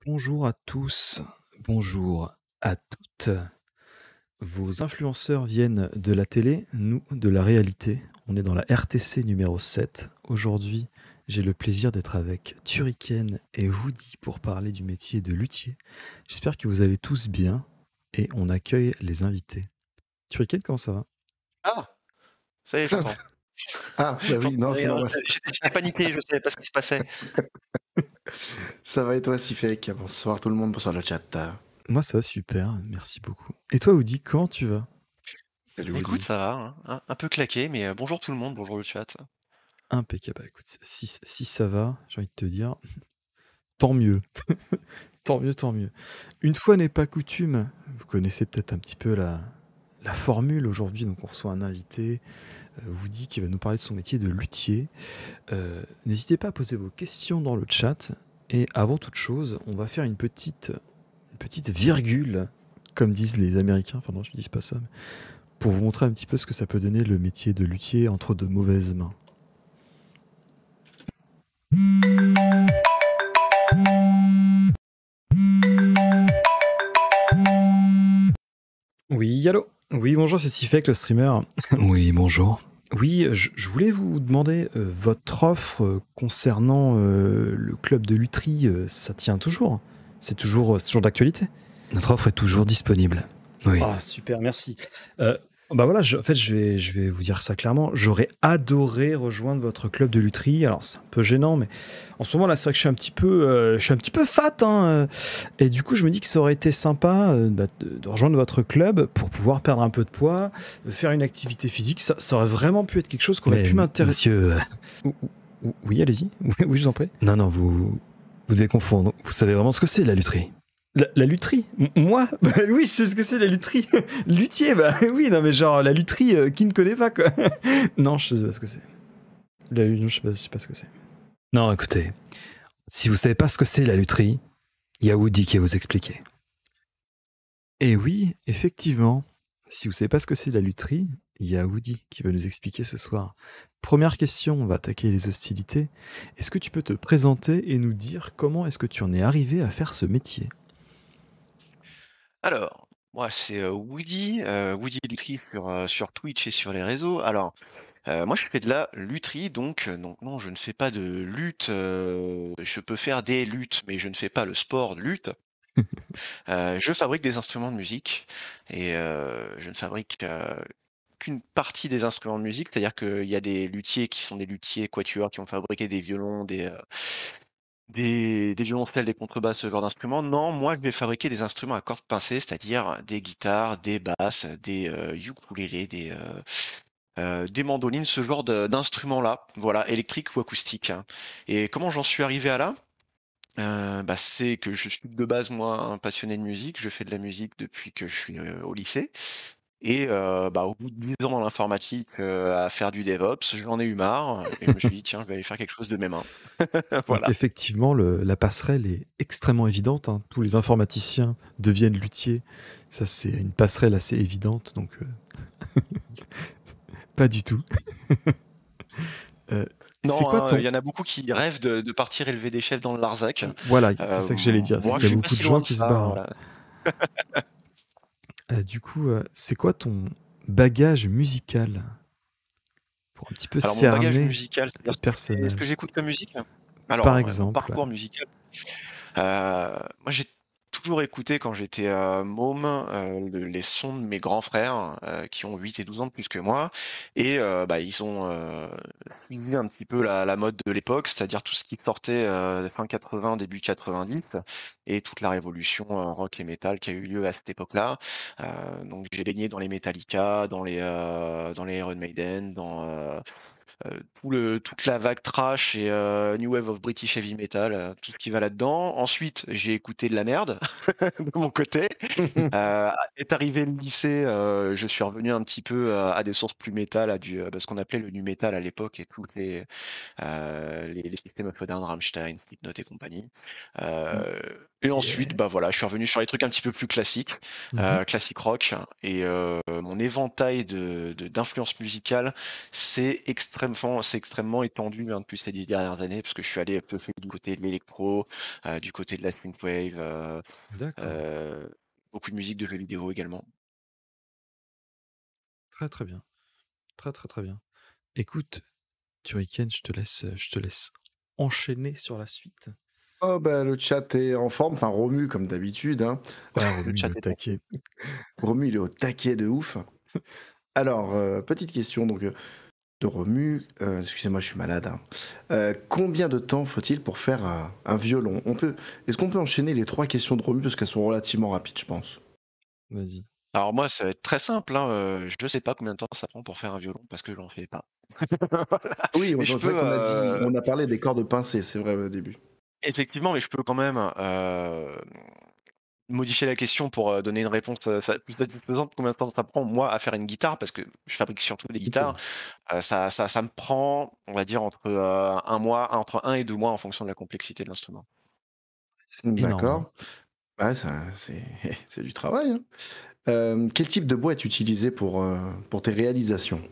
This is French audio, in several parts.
Bonjour à tous, bonjour à toutes. Vos influenceurs viennent de la télé, nous de la réalité. On est dans la RTC numéro 7. Aujourd'hui, j'ai le plaisir d'être avec Turrican et Woody pour parler du métier de luthier. J'espère que vous allez tous bien et on accueille les invités. Turrican, comment ça va? Ah! Ça y est, j'entends. Ah, bah oui, non, J'entendais c'est rien, normal. j'étais paniqué, je savais pas ce qui se passait. Ça va et toi, Sifek? Bonsoir tout le monde, bonsoir le chat. Moi, ça va super, merci beaucoup. Et toi, Woody, comment tu vas? Salut Écoute, Woody. ça va, hein, un peu claqué, mais bonjour tout le monde, bonjour le chat. Impeccable. Bah, écoute, si ça va, j'ai envie de te dire, tant mieux. Tant mieux, tant mieux. Une fois n'est pas coutume, vous connaissez peut-être un petit peu la formule aujourd'hui. Donc, on reçoit un invité, Woody, qui va nous parler de son métier de luthier. N'hésitez pas à poser vos questions dans le chat. Et avant toute chose, on va faire une petite virgule, comme disent les Américains. Enfin, non, je ne dis pas ça. Mais pour vous montrer un petit peu ce que ça peut donner le métier de luthier entre de mauvaises mains. Oui, allô? Oui, bonjour, c'est Sifek, le streamer. Oui, bonjour. Oui, je voulais vous demander, votre offre concernant le club de lutherie, ça tient toujours? C'est toujours d'actualité? Notre offre est toujours disponible. Oui. Ah, super, merci. Bah voilà, en fait, je vais vous dire ça clairement. J'aurais adoré rejoindre votre club de lutherie. Alors, c'est un peu gênant, mais en ce moment, là, c'est vrai que je suis un petit peu fat, hein, et du coup, je me dis que ça aurait été sympa de rejoindre votre club pour pouvoir perdre un peu de poids, faire une activité physique. Ça aurait vraiment pu être quelque chose qui aurait pu m'intéresser. Monsieur, Oui, allez-y. Oui, je vous en prie. non, non, vous devez confondre. Vous savez vraiment ce que c'est la lutherie? La lutherie? Moi? Bah oui, je sais ce que c'est la lutherie. Luthier, bah oui, non mais genre la lutherie, qui ne connaît pas quoi? Non, je sais pas ce que c'est. Non, je sais pas ce que c'est. Non, écoutez, si vous savez pas ce que c'est la lutherie, il y a Woody qui va vous expliquer. Et oui, effectivement, si vous savez pas ce que c'est la lutherie, il y a Woody qui va nous expliquer ce soir. Première question, on va attaquer les hostilités. Est-ce que tu peux te présenter et nous dire comment est-ce que tu en es arrivé à faire ce métier? Alors, moi c'est, Woody, Woody Lutry sur Twitch et sur les réseaux. Alors, moi je fais de la lutherie donc non, je ne fais pas de lutte, je peux faire des luttes, mais je ne fais pas le sport de lutte. Je fabrique des instruments de musique et je ne fabrique, qu'une partie des instruments de musique. C'est-à-dire qu'il y a des luthiers qui sont des luthiers quatuors qui ont fabriqué des violons, des violoncelles, des contrebasses, ce genre d'instruments. Non, moi je vais fabriquer des instruments à cordes pincées, c'est-à-dire des guitares, des basses, des ukulélés, des mandolines, ce genre d'instruments-là, voilà, électriques ou acoustiques, hein. Et comment j'en suis arrivé à là? Bah, c'est que je suis de base moi un passionné de musique, je fais de la musique depuis que je suis au lycée. Et bah, au bout de 10 ans dans l'informatique, à faire du DevOps, j'en ai eu marre et je me suis dit: «Tiens, je vais aller faire quelque chose de mes mains». Donc Voilà. effectivement, la passerelle est extrêmement évidente, hein. Tous les informaticiens deviennent luthiers. Ça, c'est une passerelle assez évidente, donc pas du tout. C'est Non, quoi il ton... y en a beaucoup qui rêvent de partir élever des chefs dans le Larzac. Voilà, c'est ça que j'allais dire, c'est Moi, qu'il je y a suis pas beaucoup de si loin gens de qui se ça, barrent. voilà. Du coup, c'est quoi ton bagage musical? Pour un petit peu Alors mon bagage cerner musical, le c'est-à-dire ce que personnage. j'écoute comme musique? Par Alors, mon exemple. parcours musical. Moi, j'ai toujours écouté quand j'étais, môme, les sons de mes grands frères, qui ont 8 et 12 ans de plus que moi et bah, ils ont, suivi un petit peu la mode de l'époque, c'est-à-dire tout ce qui sortait, fin 80, début 90 et toute la révolution, rock et métal qui a eu lieu à cette époque-là. Donc j'ai baigné dans les Metallica, dans les Iron Maiden, toute la vague thrash et new wave of British heavy metal, tout ce qui va là-dedans. Ensuite, j'ai écouté de la merde de mon côté. Est arrivé le lycée, je suis revenu un petit peu à des sources plus métal, ce qu'on appelait le nu metal à l'époque et toutes les System of a Down, Rammstein, Slipknot et compagnie. Mm. Heu, Et ensuite, Yeah. bah voilà, je suis revenu sur les trucs un petit peu plus classiques, Mhm. classique rock, et mon éventail d'influences musicales, c'est extrêmement étendu depuis ces 10 dernières années, parce que je suis allé un peu du côté de l'électro, du côté de la synthwave, D'accord. euh, beaucoup de musique de jeux vidéo également. Très très bien. Très très très bien. Écoute, Turrican, je te laisse enchaîner sur la suite. Oh bah le chat est en forme, enfin Romu comme d'habitude, hein. Ouais, Le Romu, il chat est au est actif. taquet. Romu il est au taquet de ouf. Alors, petite question donc de Romu, excusez-moi je suis malade, hein. Combien de temps faut-il pour faire un violon? Est-ce qu'on peut enchaîner les 3 questions de Romu parce qu'elles sont relativement rapides je pense? Vas-y. Alors moi, ça va être très simple, hein, je ne sais pas combien de temps ça prend pour faire un violon, parce que j'en fais pas. Voilà. Oui, Mais je c'est vrai peux, on a parlé des cordes pincées, c'est vrai au début. effectivement, mais je peux quand même modifier la question pour donner une réponse plus satisfaisante. Combien de temps ça prend, moi, à faire une guitare? Parce que je fabrique surtout des Ok. guitares. Ça me prend, on va dire, entre un mois, entre 1 et 2 mois en fonction de la complexité de l'instrument. C'est énorme, hein. D'accord. Ouais, ça, c'est c'est du travail, hein. Quel type de bois est utilisé pour tes réalisations?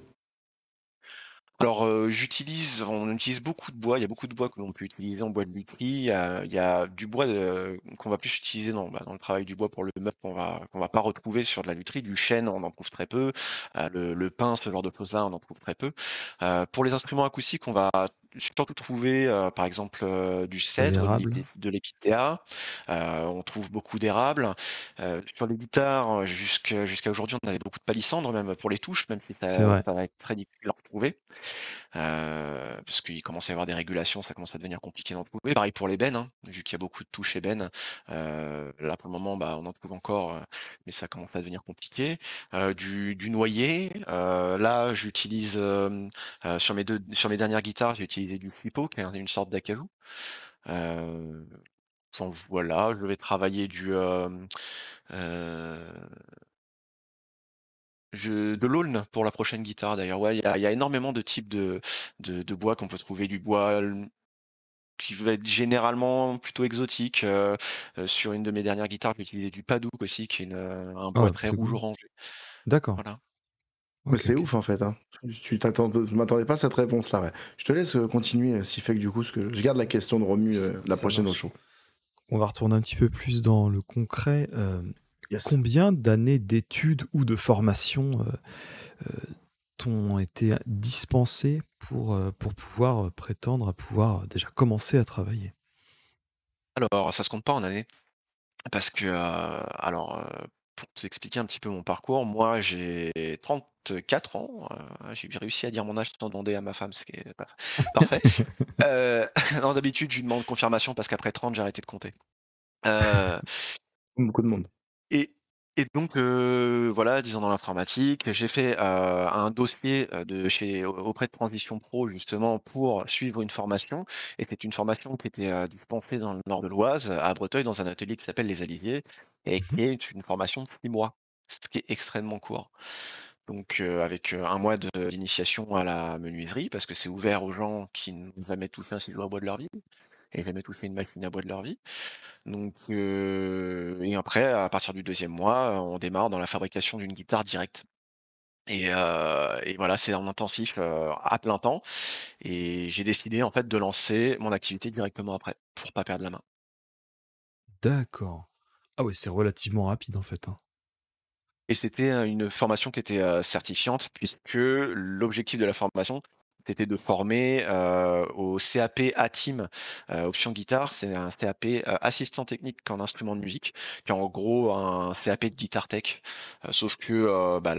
Alors, on utilise beaucoup de bois. Il y a beaucoup de bois que l'on peut utiliser en bois de lutherie. Il y a du bois qu'on va plus utiliser dans le travail du bois pour le meuble qu'on va pas retrouver sur de la lutherie. Du chêne, on en trouve très peu. Le pin, ce genre de choses-là, on en trouve très peu. Pour les instruments acoustiques, on va surtout trouver, par exemple, du De cèdre, l'érable. de l'épicéa. On trouve beaucoup d'érable. Sur les guitares, jusqu'à aujourd'hui, on avait beaucoup de palissandre, même pour les touches, même si C'est ça vrai. va être très difficile à retrouver. Parce qu'il commence à y avoir des régulations, ça commence à devenir compliqué d'en trouver. Pareil pour l'ébène, hein, vu qu'il y a beaucoup de touches ébène. Là, pour le moment, bah, on en trouve encore, mais ça commence à devenir compliqué. Du noyer. Là, j'utilise sur mes dernières guitares, j'ai utilisé du flippo, qui est une sorte d'acajou. Euh, enfin, voilà, je vais travailler euh, de l'aulne pour la prochaine guitare d'ailleurs. Ouais, il y a énormément de types de bois qu'on peut trouver. Du bois qui va être généralement plutôt exotique. Sur une de mes dernières guitares, j'ai utilisé du padouk aussi, qui est un bois Oh, très c'est rouge cool. orangé. D'accord. Voilà. Mais Ok, c'est ok. ouf en fait, hein. Je m'attendais pas à cette réponse-là, ouais. Je te laisse continuer, si fait que du coup, je garde la question de Romu la Ça prochaine au marche. show. On va retourner un petit peu plus dans le concret. Yes. Combien d'années d'études ou de formation t'ont été dispensées pour pouvoir prétendre à pouvoir déjà commencer à travailler? Alors, ça se compte pas en années, parce que, pour t'expliquer un petit peu mon parcours, moi j'ai 34 ans, j'ai réussi à dire mon âge sans demander à ma femme, ce qui est parfait. Non, d'habitude, je lui demande confirmation parce qu'après 30, j'ai arrêté de compter. Euh, Beaucoup de monde. et, et donc, voilà, 10 ans dans l'informatique, j'ai fait un dossier auprès de Transition Pro justement pour suivre une formation. Et c'est une formation qui était dispensée dans le nord de l'Oise, à Breteuil, dans un atelier qui s'appelle Les Aliviers, et Mhm. qui est une formation de 6 mois, ce qui est extrêmement court. Donc, avec un mois d'initiation à la menuiserie, parce que c'est ouvert aux gens qui n'ont jamais touché un ciseau à bois de leur vie et jamais touché une machine à bois de leur vie. Donc, et après, à partir du deuxième mois, on démarre dans la fabrication d'une guitare directe. Et voilà, c'est en intensif à plein temps. Et j'ai décidé en fait de lancer mon activité directement après, pour pas perdre la main. D'accord. Ah ouais, c'est relativement rapide en fait, hein. Et c'était une formation qui était certifiante, puisque l'objectif de la formation, c'était de former au CAP ATIM, option guitare. C'est un CAP assistant technique en instrument de musique, qui est en gros un CAP de guitare tech. Sauf que bah,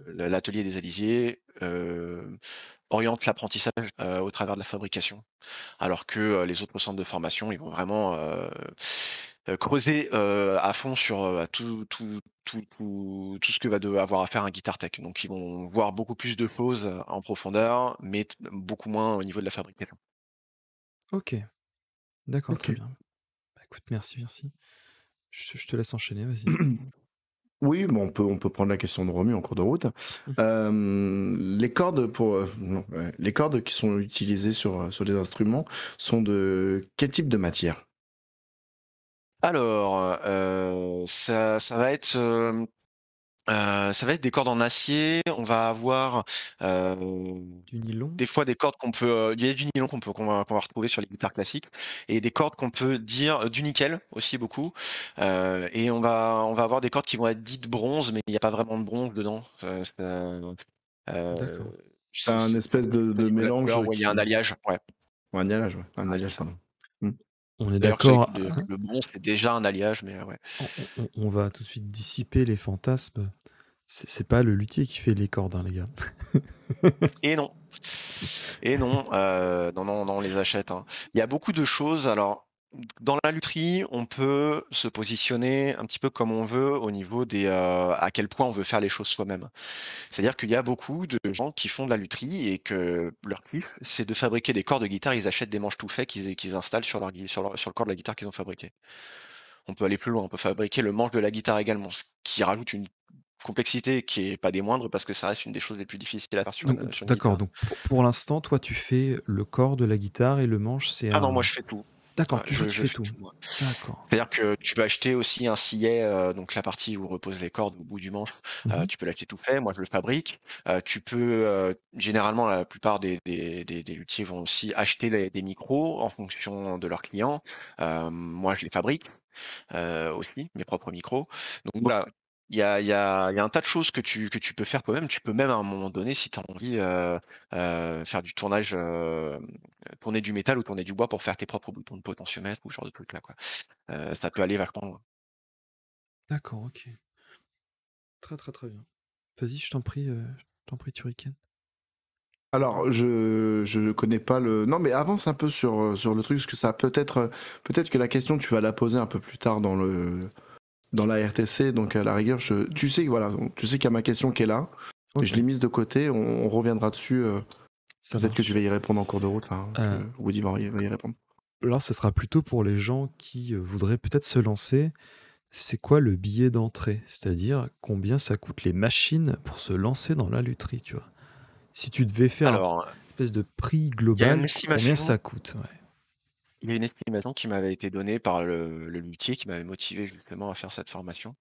l'atelier des Alisiers oriente l'apprentissage au travers de la fabrication, alors que les autres centres de formation, ils vont vraiment creuser à fond sur tout ce que va devoir avoir à faire un guitar tech. Donc ils vont voir beaucoup plus de choses en profondeur, mais beaucoup moins au niveau de la fabrication. Ok, d'accord, Ok. très bien. Bah, écoute, merci, merci. Je te laisse enchaîner, vas-y. Oui, bon, on peut prendre la question de Romu en cours de route. Les cordes non, ouais, les cordes qui sont utilisées sur les instruments sont de quel type de matière? Alors, ça va être des cordes en acier. On va avoir Du nylon? des fois des cordes qu'on peut. Il y a du nylon qu'on va retrouver sur les guitares classiques et des cordes qu'on peut dire du nickel aussi beaucoup. Et on va avoir des cordes qui vont être dites bronze, mais il n'y a pas vraiment de bronze dedans. D'accord. C'est un espèce Au de niveau de la mélange couleur, ouais, il y a un alliage. Ouais, Un alliage, ouais. Un ouais, c'est alliage, ça. pardon. Hmm. On est D'ailleurs, que d'accord, le bronze, c'est déjà un alliage, mais ouais. on va tout de suite dissiper les fantasmes. C'est pas le luthier qui fait les cordes, hein, les gars. Et non. Et non, non, on les achète, hein. Il y a beaucoup de choses. Alors, dans la lutherie, on peut se positionner un petit peu comme on veut au niveau des à quel point on veut faire les choses soi-même. C'est-à-dire qu'il y a beaucoup de gens qui font de la lutherie et que leur kiff, c'est de fabriquer des corps de guitare. Ils achètent des manches tout faits qu'ils installent sur le corps de la guitare qu'ils ont fabriqué. On peut aller plus loin. On peut fabriquer le manche de la guitare également, ce qui rajoute une complexité qui est pas des moindres parce que ça reste une des choses les plus difficiles à faire sur une D'accord, guitare. donc pour l'instant, toi, tu fais le corps de la guitare et le manche, c'est Ah non, moi un. je fais tout. D'accord, Ouais, toi, tu je fais fais tout. tout, moi. D'accord. C'est-à-dire que tu peux acheter aussi un sillet, donc la partie où reposent les cordes au bout du manche, Mhm. tu peux l'acheter tout fait. Moi, je le fabrique. Tu peux, généralement, la plupart des luthiers vont aussi acheter des micros en fonction de leurs clients. Moi, je les fabrique aussi, mes propres micros. Donc voilà, il y a un tas de choses que tu peux faire toi-même. Tu peux même à un moment donné, si tu as envie, faire du tournage, tourner du métal ou tourner du bois pour faire tes propres boutons de potentiomètre ou ce genre de trucs là, quoi. Ça peut aller vachement loin. D'accord, ok. Très très très bien. Vas-y, je t'en prie, Turrican. Alors, je connais pas le. Non, mais avance un peu sur le truc, parce que ça peut-être que la question tu vas la poser un peu plus tard dans la RTC, donc à la rigueur, tu sais que voilà, tu sais qu'il y a ma question qui est là. Ok, Je l'ai mise de côté, on reviendra dessus. ça Peut-être que tu marche. vas y répondre en cours de route, enfin, Euh, que Woody va y répondre. Là, ce sera plutôt pour les gens qui voudraient peut-être se lancer. C'est quoi le billet d'entrée? C'est-à-dire combien ça coûte les machines pour se lancer dans la lutherie, tu vois? Si tu devais faire une Alors, espèce de prix il y a une global, combien estimation ça coûte? Ouais. il y a une estimation qui m'avait été donnée par le luthier qui m'avait motivé justement à faire cette formation.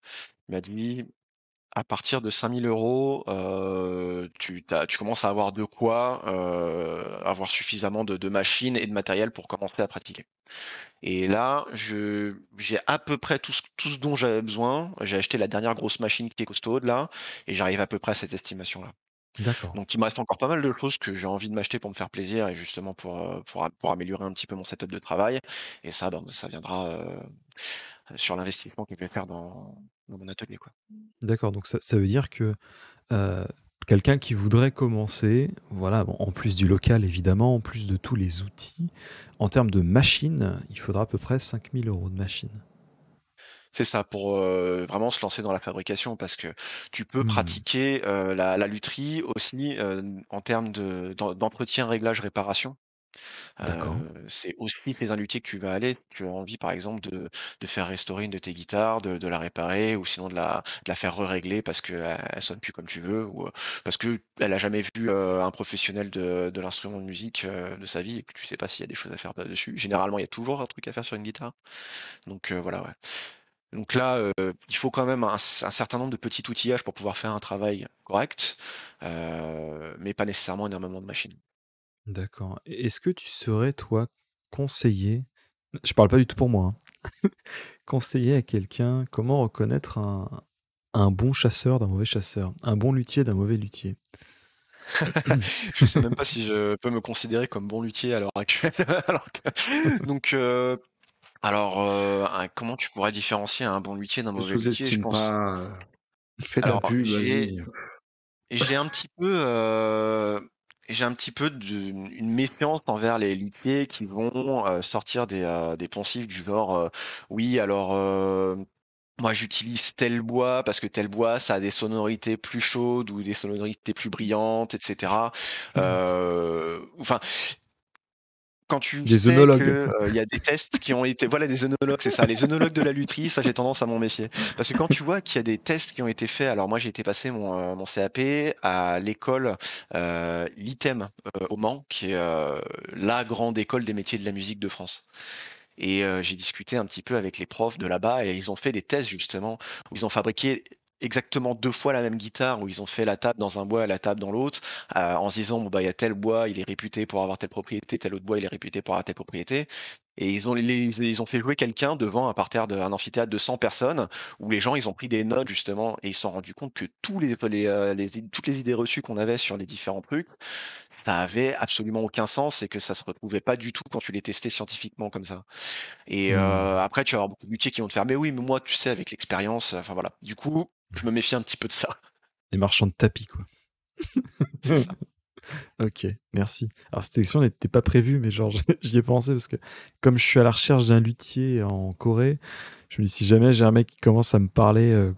Il m'a dit: «À partir de 5 000 €, tu commences à avoir de quoi, avoir suffisamment de machines et de matériel pour commencer à pratiquer». Et là, j'ai à peu près tout ce dont j'avais besoin. J'ai acheté la dernière grosse machine qui est costaude là et j'arrive à peu près à cette estimation-là. D'accord. Donc il me reste encore pas mal de choses que j'ai envie de m'acheter pour me faire plaisir et justement pour améliorer un petit peu mon setup de travail et ça, ben, ça viendra, sur l'investissement que je vais faire dans mon atelier, quoi. D'accord, donc ça veut dire que euh, quelqu'un qui voudrait commencer, voilà, bon, en plus du local évidemment, en plus de tous les outils, en termes de machines, il faudra à peu près 5 000 € de machines. C'est ça, pour, vraiment se lancer dans la fabrication parce que tu peux Hmm, pratiquer, la lutherie aussi, en termes d'entretien, réglage, réparation. d'accord. C'est aussi chez un luthier que tu vas aller. Tu as envie, par exemple, de faire restaurer une de tes guitares, de la réparer, ou sinon de la faire régler parce qu'elle elle sonne plus comme tu veux, ou parce que elle a jamais vu un professionnel de l'instrument de musique de sa vie et que tu sais pas s'il y a des choses à faire dessus. Généralement, il y a toujours un truc à faire sur une guitare. Donc voilà, ouais. Donc là, il faut quand même un certain nombre de petits outillages pour pouvoir faire un travail correct, mais pas nécessairement énormément de machines. D'accord. Est-ce que tu serais, toi, conseiller, je parle pas du tout pour moi, hein, conseiller à quelqu'un comment reconnaître un bon chasseur d'un mauvais chasseur, un bon luthier d'un mauvais luthier? Je sais même pas si je peux me considérer comme bon luthier à l'heure actuelle. Donc, comment tu pourrais différencier un bon luthier d'un Ne mauvais luthier, je sous-estime pense. pas. Fais ta Alors, pub, vas-y. j'ai un petit peu, une méfiance envers les luthiers qui vont sortir des poncifs du genre, oui, alors. Moi, j'utilise tel bois parce que tel bois, ça a des sonorités plus chaudes ou des sonorités plus brillantes, etc. Enfin, quand tu Des sais œnologues, que quoi. il y a des tests qui ont été, voilà, des œnologues, c'est ça, les œnologues de la lutherie, ça, j'ai tendance à m'en méfier. Parce que quand tu vois qu'il y a des tests qui ont été faits, alors moi, j'ai été passer mon CAP à l'école l'ITEM au Mans, qui est la grande école des métiers de la musique de France. Et j'ai discuté un petit peu avec les profs de là-bas et ils ont fait des tests justement où ils ont fabriqué exactement 2 fois la même guitare, où ils ont fait la table dans un bois et la table dans l'autre, en se disant bon bah il y a tel bois, il est réputé pour avoir telle propriété, tel autre bois, il est réputé pour avoir telle propriété. Et ils ont fait jouer quelqu'un devant un parterre un amphithéâtre de 100 personnes, où les gens ils ont pris des notes justement et ils se sont rendus compte que toutes les idées reçues qu'on avait sur les différents trucs, ça avait absolument aucun sens et que ça se retrouvait pas du tout quand tu les testais scientifiquement comme ça. Et après, tu vas avoir beaucoup de luthiers qui vont te faire, mais oui, mais moi, tu sais, avec l'expérience, enfin voilà. Du coup, je me méfie un petit peu de ça. Les marchands de tapis, quoi. C'est ça. Ok, merci. Alors cette élection n'était pas prévue, mais genre j'y ai pensé parce que comme je suis à la recherche d'un luthier en Corée, je me dis si jamais j'ai un mec qui commence à me parler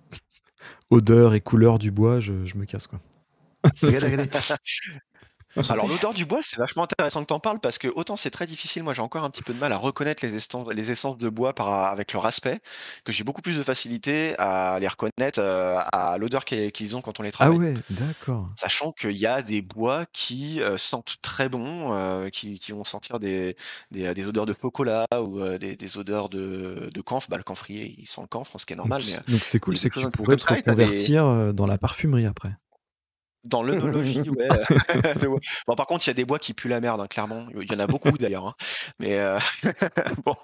odeur et couleur du bois, je me casse quoi. Regardez. Alors l'odeur du bois, c'est vachement intéressant que tu en parles parce que autant c'est très difficile, moi j'ai encore un petit peu de mal à reconnaître les essences de bois avec leur aspect, que j'ai beaucoup plus de facilité à les reconnaître à l'odeur qu'ils ont quand on les Ah travaille. ouais, d'accord. Sachant qu'il y a des bois qui sentent très bon, qui vont sentir des odeurs de chocolat ou des odeurs de camphre. Bah, le camphrier, il sent le camphre, ce qui est normal, mais Donc c'est cool, des c'est que choses tu un petit peu pourrais comme te ça, et t'as des... reconvertir dans la parfumerie après. Dans l'œnologie, ouais. Bon, par contre, il y a des bois qui puent la merde, hein, clairement. Il y en a beaucoup d'ailleurs, hein. Mais bon,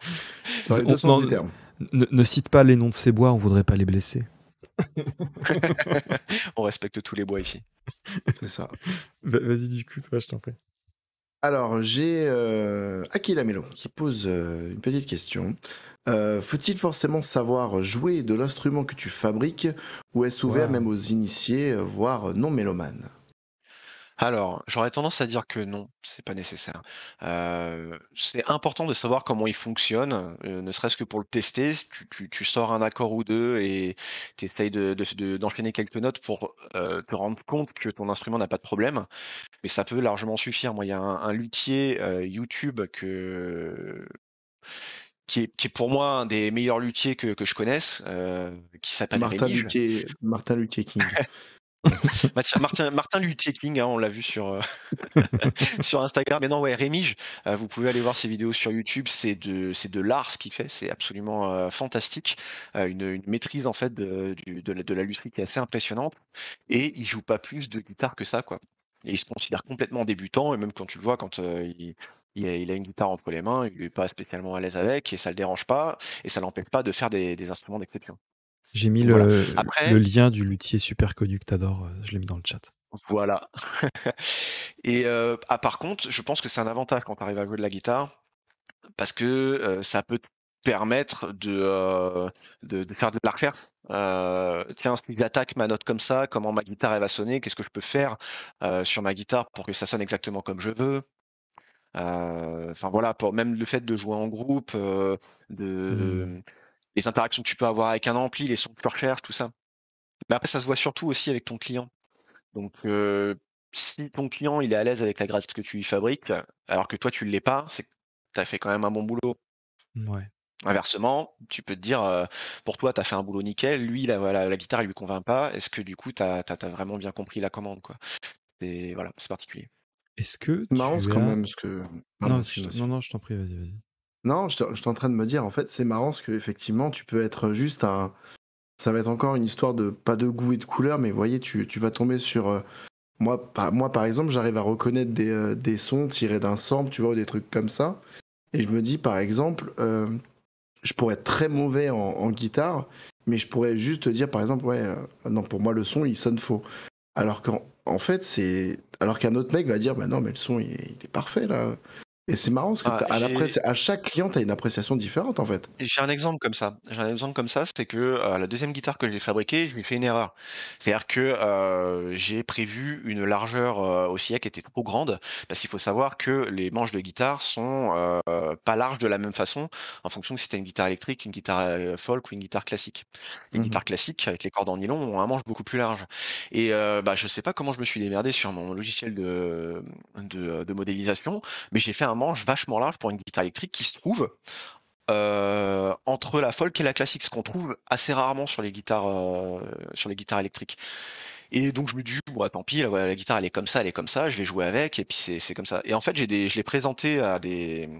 Dans les deux sens du terme. Ne cite pas les noms de ces bois, on voudrait pas les blesser. on respecte tous les bois ici. C'est ça. Vas-y, du coup, toi, je t'en prie. Alors, j'ai Akila Melo qui pose une petite question. Faut-il forcément savoir jouer de l'instrument que tu fabriques ou est-ce ouvert même aux initiés, voire non mélomanes? Alors, j'aurais tendance à dire que non, c'est pas nécessaire. C'est important de savoir comment il fonctionne, ne serait-ce que pour le tester. Tu sors un accord ou deux et tu essayes d'enchaîner quelques notes pour te rendre compte que ton instrument n'a pas de problème. Mais ça peut largement suffire. Moi, il y a un luthier YouTube qui est pour moi un des meilleurs luthiers que je connaisse, qui s'appelle Rémige. Martin Luthier King. Martin Luther King, hein, on l'a vu sur, sur Instagram. Mais non, ouais, Rémige, vous pouvez aller voir ses vidéos sur YouTube. C'est de l'art ce qu'il fait. C'est absolument fantastique. Une maîtrise en fait de la lutherie qui est assez impressionnante. Et il joue pas plus de guitare que ça, quoi. Et il se considère complètement débutant. Et même quand tu le vois, quand il a une guitare entre les mains, il est pas spécialement à l'aise avec et ça le dérange pas. Et ça l'empêche pas de faire des instruments d'exception. J'ai mis Voilà. le lien du luthier super connu que t'adores, je l'ai mis dans le chat. Voilà. Et par contre, je pense que c'est un avantage quand tu arrives à jouer de la guitare, parce que ça peut te permettre de faire de la recherche. Tiens, si j'attaque ma note comme ça, comment ma guitare elle va sonner, qu'est-ce que je peux faire sur ma guitare pour que ça sonne exactement comme je veux. Enfin voilà, pour même le fait de jouer en groupe, les interactions que tu peux avoir avec un ampli, les sons que tu recherches, tout ça. Mais après, ça se voit surtout aussi avec ton client. Donc, si ton client il est à l'aise avec la gratte que tu lui fabriques, alors que toi tu ne l'es pas, c'est que tu as fait quand même un bon boulot. Ouais. Inversement, tu peux te dire, pour toi, tu as fait un boulot nickel, lui, la guitare, il lui convainc pas. Est-ce que du coup, tu as vraiment bien compris la commande, quoi? Voilà, c'est particulier. Est-ce que Marrant tu quand as... même, parce que... Non, non, je t'en prie, vas-y. Non, j'étais en train de me dire, en fait, c'est marrant parce qu'effectivement, tu peux être juste un... Ça va être encore une histoire de pas de goût et de couleur, mais vous voyez, tu vas tomber sur... Moi, par exemple, j'arrive à reconnaître des sons tirés d'un sample, tu vois, ou des trucs comme ça. Et je me dis, par exemple, je pourrais être très mauvais en guitare, mais je pourrais juste te dire, par exemple, ouais, non, pour moi, le son, il sonne faux. Alors qu'en fait, c'est... Alors qu'un autre mec va dire, bah non, mais le son, il est parfait, là. Et c'est marrant, parce que à chaque client, tu as une appréciation différente, en fait. J'ai un exemple comme ça. C'est que la deuxième guitare que j'ai fabriquée, je lui ai fait une erreur. C'est-à-dire que j'ai prévu une largeur oscillée qui était trop grande, parce qu'il faut savoir que les manches de guitare sont pas larges de la même façon en fonction de si tu as une guitare électrique, une guitare folk ou une guitare classique. Les guitares classiques avec les cordes en nylon ont un manche beaucoup plus large. Et je sais pas comment je me suis démerdé sur mon logiciel de modélisation, mais j'ai fait un manche vachement large pour une guitare électrique qui se trouve entre la folk et la classique, ce qu'on trouve assez rarement sur les guitares électriques. Et donc je me dis bon, tant pis, la guitare elle est comme ça, je vais jouer avec et puis c'est comme ça. Et en fait je l'ai présenté à des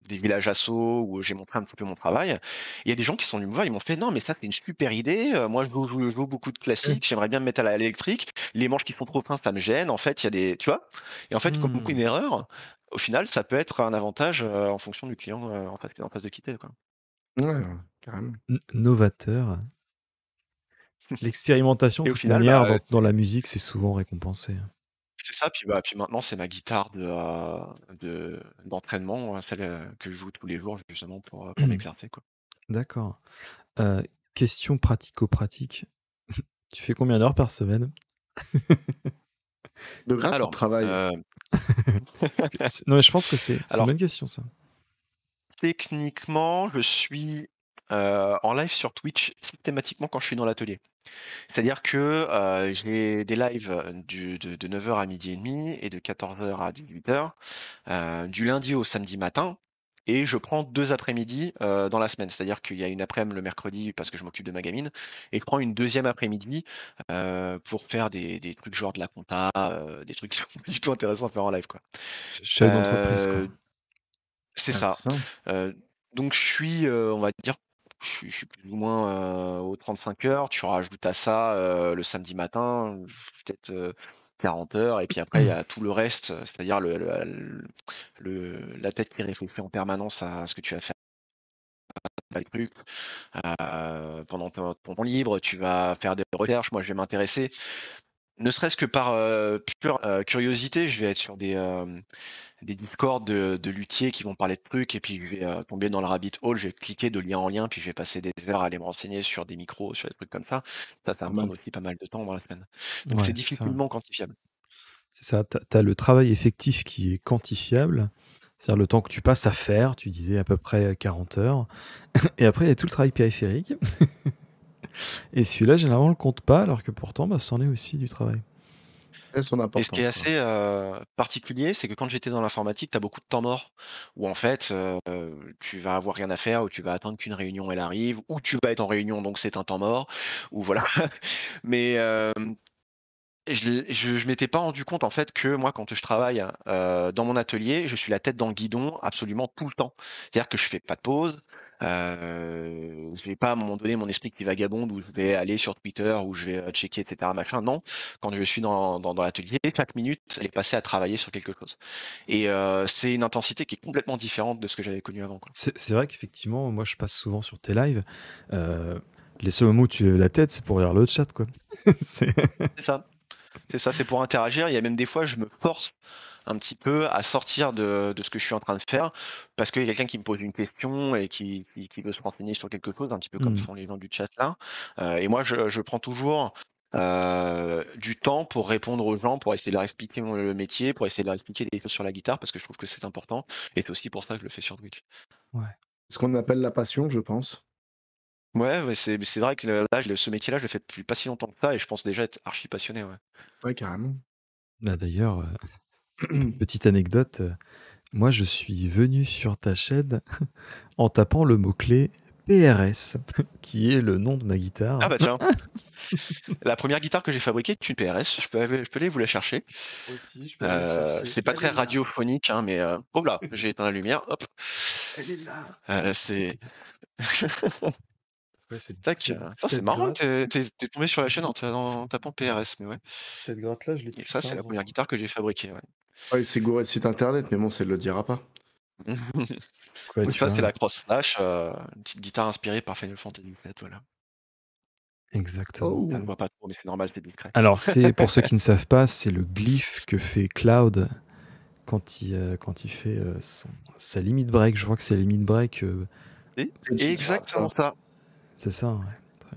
des villages assos où j'ai montré un petit peu mon travail. Il y a des gens qui sont venus me voir, ils m'ont fait non, mais ça c'est une super idée. Moi je joue beaucoup de classiques, j'aimerais bien me mettre à l'électrique. Les manches qui sont trop fins, ça me gêne. En fait, il y a des, tu vois. Et en fait, comme beaucoup une erreur, au final, ça peut être un avantage en fonction du client en face de quitter, quoi. Ouais, carrément. Novateur. L'expérimentation, de Et au toute final, manière, bah, dans la musique, c'est souvent récompensé. c'est ça. Puis maintenant, c'est ma guitare d'entraînement, celle que je joue tous les jours justement pour m'exercer, quoi. D'accord. Question pratico-pratique. Tu fais combien d'heures par semaine? De gratte ou de Alors, travail? Non, mais je pense que c'est une alors, bonne question, ça. techniquement, je suis en live sur Twitch systématiquement quand je suis dans l'atelier. C'est-à-dire que j'ai des lives de 9h à midi et demi et de 14h à 18h, du lundi au samedi matin. Et je prends 2 après-midi dans la semaine. C'est-à-dire qu'il y a une après-midi le mercredi parce que je m'occupe de ma gamine. Et je prends une deuxième après-midi pour faire des trucs genre de la compta, des trucs qui sont pas du tout intéressants à faire en live, quoi. Chef d'entreprise, quoi. C'est Ah, ça. c'est ça. Donc je suis, on va dire, je suis plus ou moins aux 35 heures. Tu rajoutes à ça le samedi matin, peut-être 40 heures. Et puis après, il y a tout le reste, c'est-à-dire la tête qui réfléchit en permanence à ce que tu vas faire. Les trucs. Pendant ton temps libre, tu vas faire des recherches. Moi, je vais m'intéresser, ne serait-ce que par pure curiosité, je vais être sur des discords de luthiers qui vont parler de trucs et puis je vais tomber dans le rabbit hole, je vais cliquer de lien en lien, puis je vais passer des heures à aller me renseigner sur des micros, sur des trucs comme ça. Ça va me prendre aussi pas mal de temps dans la semaine. Donc Ouais, c'est c'est ça. difficilement quantifiable. C'est ça, t'as le travail effectif qui est quantifiable, c'est-à-dire le temps que tu passes à faire, tu disais à peu près 40 heures, et après il y a tout le travail périphérique, et celui-là généralement on le compte pas, alors que pourtant bah, c'en est aussi du travail. Et son Et ce qui est importance, quoi. assez particulier, c'est que quand j'étais dans l'informatique, tu as beaucoup de temps mort, où en fait, tu vas avoir rien à faire, ou tu vas attendre qu'une réunion elle arrive, ou tu vas être en réunion, donc c'est un temps mort, ou voilà. Mais je m'étais pas rendu compte en fait que moi quand je travaille dans mon atelier, je suis la tête dans le guidon absolument tout le temps. C'est-à-dire que je fais pas de pause. Je vais pas à un moment donné mon esprit qui vagabonde où je vais aller sur Twitter où je vais checker etc machin. Non, quand je suis dans l'atelier, chaque minute elle est passée à travailler sur quelque chose. Et c'est une intensité qui est complètement différente de ce que j'avais connu avant, quoi. C'est vrai qu'effectivement, moi je passe souvent sur tes lives, les seuls moments où tu lèves la tête, c'est pour lire le chat, quoi. C'est C'est ça. C'est ça, c'est pour interagir. Il y a même des fois, je me force un petit peu à sortir de ce que je suis en train de faire parce qu'il y a quelqu'un qui me pose une question et qui veut se renseigner sur quelque chose, un petit peu comme font les gens du chat là. Et moi, je prends toujours du temps pour répondre aux gens, pour essayer de leur expliquer le métier, pour essayer de leur expliquer des choses sur la guitare parce que je trouve que c'est important. Et c'est aussi pour ça que je le fais sur Twitch. Ouais. Ce qu'on appelle la passion, je pense. Ouais, c'est vrai que là, ce métier-là, je le fais depuis pas si longtemps que ça et je pense déjà être archi passionné. Ouais. Ouais, carrément. Bah, d'ailleurs, petite anecdote, moi je suis venu sur ta chaîne en tapant le mot-clé PRS, qui est le nom de ma guitare. Ah bah tiens. La première guitare que j'ai fabriquée est une PRS. Je peux aller vous la chercher. Aussi, je peux aller la chercher. C'est pas très radiophonique, hein, mais oh là, j'ai éteint la lumière. Hop. Elle est là. C'est. Ouais, c'est c'est marrant que t'es tombé sur la chaîne en tapant PRS, mais ouais. Cette gratte-là, je l'ai Et ça, c'est la première guitare que j'ai fabriquée. Ouais. Ouais, c'est gouré de site internet, mais bon, ça ne le dira pas. Ouais, Donc tu ça, vois. c'est la Cross Slash, une petite guitare inspirée par Final Fantasy VII, voilà. Exactement. Oh. Ça ne voit pas trop, mais c'est normal, c'est discret. Alors, c'est pour ceux qui ne savent pas, c'est le glyphe que fait Cloud quand il fait sa limit break. Je crois que c'est la limit break. C'est exactement ça. C'est ça, ouais.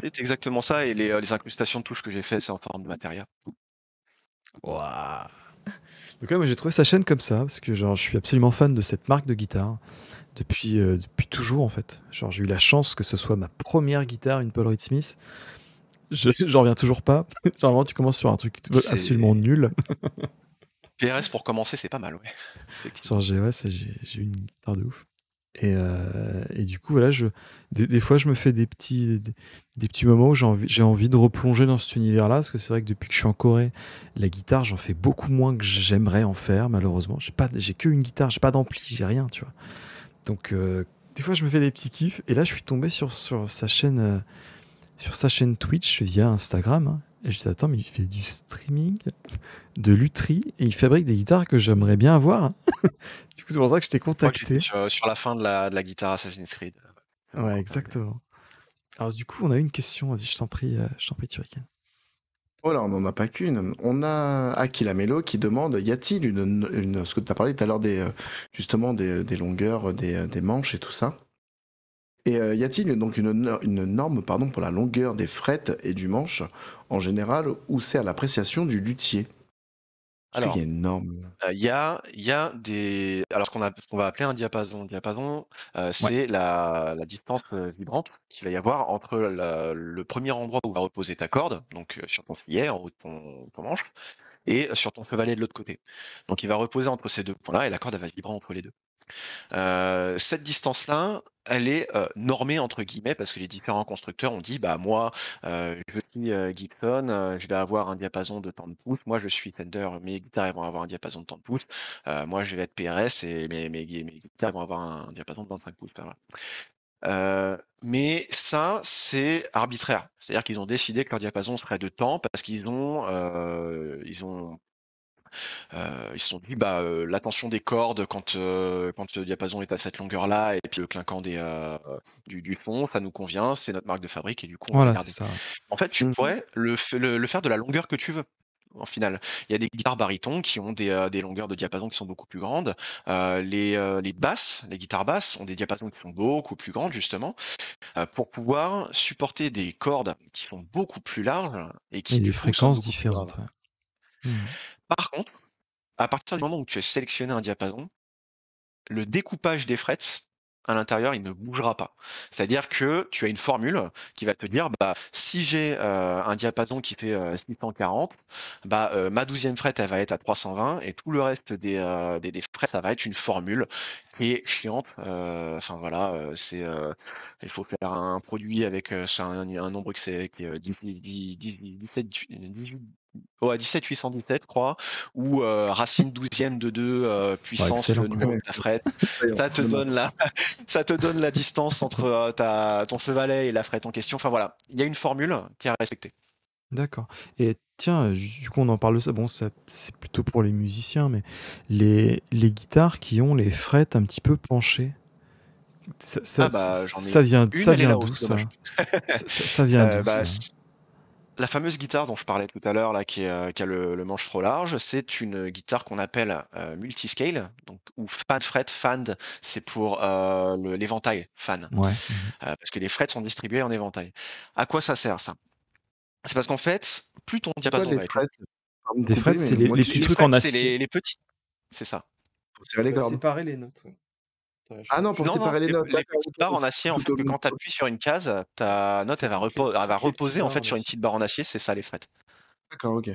C'est exactement ça, et les incrustations de touches que j'ai fait, c'est en forme de matériel. Waouh. Donc ouais, moi j'ai trouvé sa chaîne comme ça parce que genre je suis absolument fan de cette marque de guitare depuis toujours en fait. Genre j'ai eu la chance que ce soit ma première guitare, une Paul Reed Smith. J'en reviens toujours pas. Genre vraiment tu commences sur un truc absolument nul. PRS pour commencer, c'est pas mal, ouais. Genre j'ai eu une guitare de ouf. Et du coup voilà, des fois je me fais des petits moments où j'ai envie de replonger dans cet univers-là, parce que c'est vrai que depuis que je suis en Corée, la guitare j'en fais beaucoup moins que j'aimerais en faire malheureusement. J'ai qu'une guitare, j'ai pas d'ampli, j'ai rien, tu vois. Donc, des fois, je me fais des petits kiffs. Et là, je suis tombé sur sa chaîne Twitch via Instagram. Hein. Et je dis, attends, mais il fait du streaming de lutherie et il fabrique des guitares que j'aimerais bien avoir. Hein. Du coup, c'est pour ça que je t'ai contacté. Sur la fin de la guitare Assassin's Creed. Ouais, exactement. Alors, du coup, on a une question. Vas-y, je t'en prie, Turrican. Oh là, on n'en a pas qu'une. On a Aquila Melo qui demande, y a-t-il ce que tu as parlé tout à l'heure justement des longueurs, des manches et tout ça. Et y a-t-il donc une norme pour la longueur des frettes et du manche en général, ou c'est à l'appréciation du luthier? Alors, il y a une norme? il y a des. Alors, ce qu'on va appeler un diapason. Diapason, c'est la distance vibrante qu'il va y avoir entre le premier endroit où va reposer ta corde, donc sur ton fillet, en haut de ton manche, et sur ton chevalet de l'autre côté. Donc, il va reposer entre ces deux points-là et la corde elle va vibrer entre les deux. Cette distance-là, elle est normée entre guillemets parce que les différents constructeurs ont dit bah moi je suis Gibson, je vais avoir un diapason de tant de pouces, moi je suis Fender, mes guitares elles vont avoir un diapason de tant de pouces, moi je vais être PRS et mes guitares vont avoir un diapason de 25 pouces. Mais ça c'est arbitraire, c'est-à-dire qu'ils ont décidé que leur diapason serait de temps parce qu'ils se sont dit la tension des cordes quand le diapason est à cette longueur-là et puis le clinquant du fond, ça nous convient, c'est notre marque de fabrique et du coup on va Voilà, garder. c'est ça. En fait, tu pourrais le faire de la longueur que tu veux. En final, il y a des guitares barytons qui ont des longueurs de diapason qui sont beaucoup plus grandes. Les basses, les guitares basses ont des diapasons qui sont beaucoup plus grandes justement pour pouvoir supporter des cordes qui sont beaucoup plus larges et qui des fréquences différentes. Ouais. Par contre, à partir du moment où tu as sélectionné un diapason, le découpage des frettes à l'intérieur, il ne bougera pas. C'est-à-dire que tu as une formule qui va te dire, si j'ai un diapason qui fait 640, ma 12e frette, elle va être à 320 et tout le reste des frettes, ça va être une formule qui est chiante. Enfin voilà, il faut faire un produit avec un nombre qui est 17 817, je crois, ou racine 12e de 2 puissance le numéro de ta frette. Ça te donne la distance entre ton chevalet et la frette en question. Enfin voilà, il y a une formule qui est à respecter. D'accord. Et tiens, du coup, on en parle de ça. Bon, c'est plutôt pour les musiciens, mais les guitares qui ont les frettes un petit peu penchées, ça vient d'où ça? Ça vient d'où ça? La fameuse guitare dont je parlais tout à l'heure, là, qui a le manche trop large, c'est une guitare qu'on appelle multiscale, donc ou fan fret. Fan, c'est pour l'éventail fan, parce que les frettes sont distribuées en éventail. À quoi ça sert ça? C'est parce qu'en fait, plus ton diapason va être long. Les frettes, c'est les petits trucs en acier. C'est les petits, c'est ça. Pour séparer les cordes. Séparer les notes. Ouais. Ah non, pour séparer les notes. Les petites barres en acier, en fait, que quand tu appuies sur une case, ta note, elle va reposer en fait sur une petite barre en acier, c'est ça les frettes. D'accord, ok.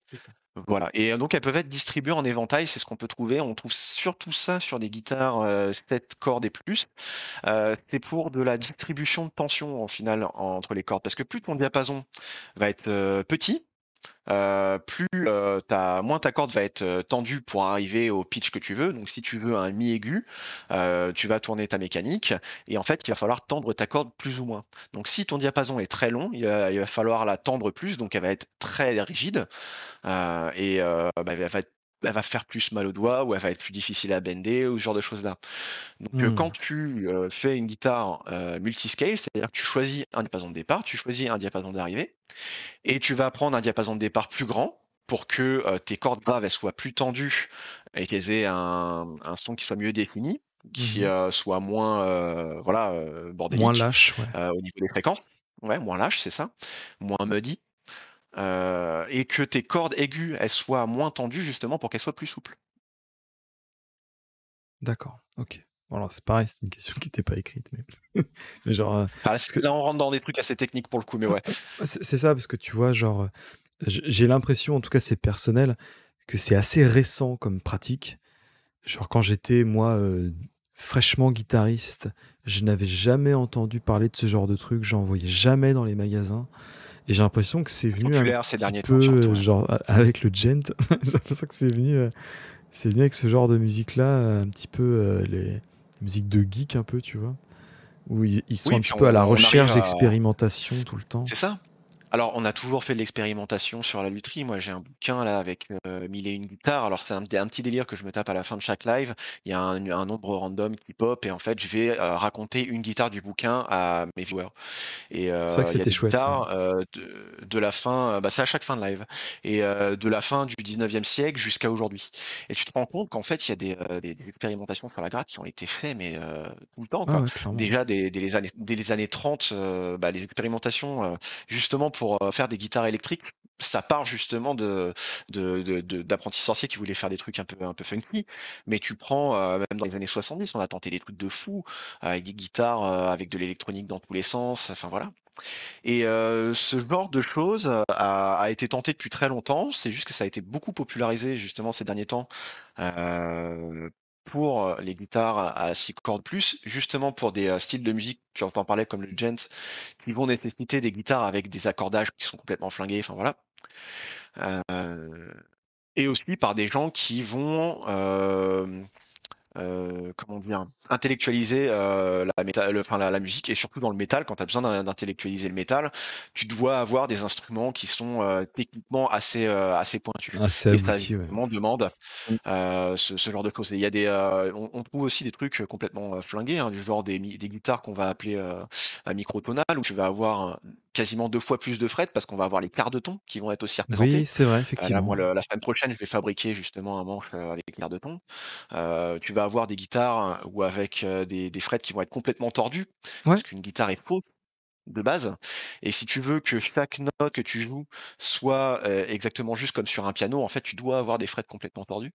C'est ça. Voilà, et donc elles peuvent être distribuées en éventail, c'est ce qu'on peut trouver. On trouve surtout ça sur des guitares 7 cordes et plus. C'est pour de la distribution de tension en final entre les cordes, parce que plus ton diapason va être petit, moins ta corde va être tendue pour arriver au pitch que tu veux. Donc si tu veux un mi aigu, tu vas tourner ta mécanique et en fait il va falloir tendre ta corde plus ou moins. Donc si ton diapason est très long, il va falloir la tendre plus, donc elle va être très rigide elle va faire plus mal au doigt ou elle va être plus difficile à bender ou ce genre de choses là. Donc quand tu fais une guitare multiscale, c'est-à-dire que tu choisis un diapason de départ, tu choisis un diapason d'arrivée et tu vas prendre un diapason de départ plus grand pour que tes cordes graves elles soient plus tendues et qu'elles aient un son qui soit mieux défini, qui soit moins bordélique, moins lâche, au niveau des fréquences. Ouais, moins lâche, c'est ça, moins muddy. Et que tes cordes aiguës elles soient moins tendues justement pour qu'elles soient plus souples. D'accord, ok. Alors c'est pareil, c'est une question qui n'était pas écrite, mais genre. Là on rentre dans des trucs assez techniques pour le coup, mais ouais. C'est ça, parce que tu vois, genre, j'ai l'impression, en tout cas c'est personnel, que c'est assez récent comme pratique. Genre quand j'étais moi fraîchement guitariste, je n'avais jamais entendu parler de ce genre de truc, j'en voyais jamais dans les magasins. Et j'ai l'impression que c'est venu un petit peu, genre, avec le gent, j'ai l'impression que c'est venu avec ce genre de musique-là, un petit peu musique de geek un peu, tu vois, où ils sont Oui, un puis petit peu à la on arrive recherche à... d'expérimentation tout le temps. C'est ça. Alors, on a toujours fait de l'expérimentation sur la lutherie. Moi, j'ai un bouquin là avec 1001 guitares. Alors, c'est un petit délire que je me tape à la fin de chaque live. Il y a un nombre random qui pop et en fait, je vais raconter une guitare du bouquin à mes viewers. Et C'est vrai que il y a c'était des chouette ça. guitares de la fin, bah, c'est à chaque fin de live, et de la fin du 19e siècle jusqu'à aujourd'hui. Et tu te rends compte qu'en fait, il y a des expérimentations sur la gratte qui ont été faites, mais tout le temps, Ah quoi. ouais, clairement. Déjà, dès les années 30, bah, les expérimentations, justement pour faire des guitares électriques, ça part justement d'apprentis sorciers qui voulaient faire des trucs un peu funky. Mais tu prends, même dans les années 70, on a tenté des trucs de fou, avec des guitares, avec de l'électronique dans tous les sens, enfin voilà. Et ce genre de choses a été tenté depuis très longtemps, c'est juste que ça a été beaucoup popularisé justement ces derniers temps, euh, pour les guitares à 6 cordes plus, justement pour des styles de musique, tu entends parler comme le gent, qui vont nécessiter des guitares avec des accordages qui sont complètement flingués, enfin voilà. Euh, et aussi par des gens qui vont comment dire, intellectualiser la musique, et surtout dans le métal, quand tu as besoin d'intellectualiser le métal, tu dois avoir des instruments qui sont techniquement assez pointus. Assez Et ça abouti, ouais. justement demande ce genre de choses. Et il y a on trouve aussi des trucs complètement flingués, hein, du genre des guitares qu'on va appeler à microtonal, où tu vas avoir quasiment 2 fois plus de fret parce qu'on va avoir les quarts de ton qui vont être aussi Oui, représentés. c'est vrai, Là, effectivement. moi, la semaine prochaine, je vais fabriquer justement un manche avec les quarts de ton. Tu vas avoir des guitares ou avec des frettes qui vont être complètement tordues, Ouais. parce qu'une guitare est fausse de base. Et si tu veux que chaque note que tu joues soit exactement juste comme sur un piano, en fait, tu dois avoir des frettes complètement tordues.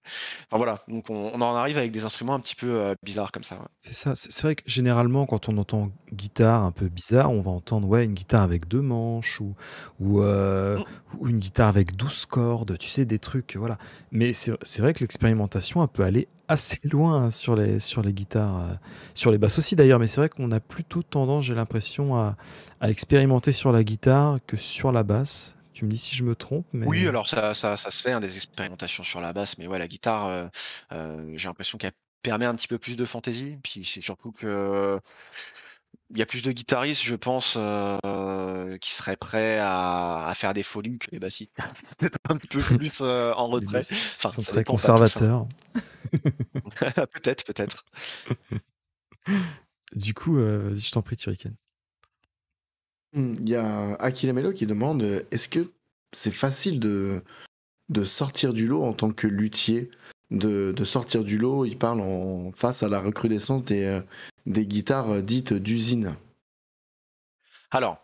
Enfin voilà, donc on en arrive avec des instruments un petit peu bizarres comme ça. Ouais. C'est ça. C'est vrai que généralement, quand on entend guitare un peu bizarre, on va entendre ouais, une guitare avec 2 manches ou, euh, Mm. ou une guitare avec 12 cordes, tu sais, des trucs, voilà. Mais c'est vrai que l'expérimentation, elle peut aller assez loin hein, sur les guitares, sur les basses aussi d'ailleurs, mais c'est vrai qu'on a plutôt tendance, j'ai l'impression, à expérimenter sur la guitare que sur la basse. Tu me dis si je me trompe, Oui, mais... alors ça se fait, hein, des expérimentations sur la basse, mais ouais, la guitare, j'ai l'impression qu'elle permet un petit peu plus de fantaisie. Puis c'est surtout que il y a plus de guitaristes, je pense, qui seraient prêts à faire des folies que les bassistes. Peut-être un peu plus en Les retrait. bassistes Enfin, sont ça très dépend pas tous, hein. conservateurs. Peut-être, peut-être. Du coup, vas-y, je t'en prie, Turrican. Il y a Akilamelo qui demande est-ce que c'est facile de sortir du lot en tant que luthier, de sortir du lot, il parle face à la recrudescence des guitares dites d'usine. Alors,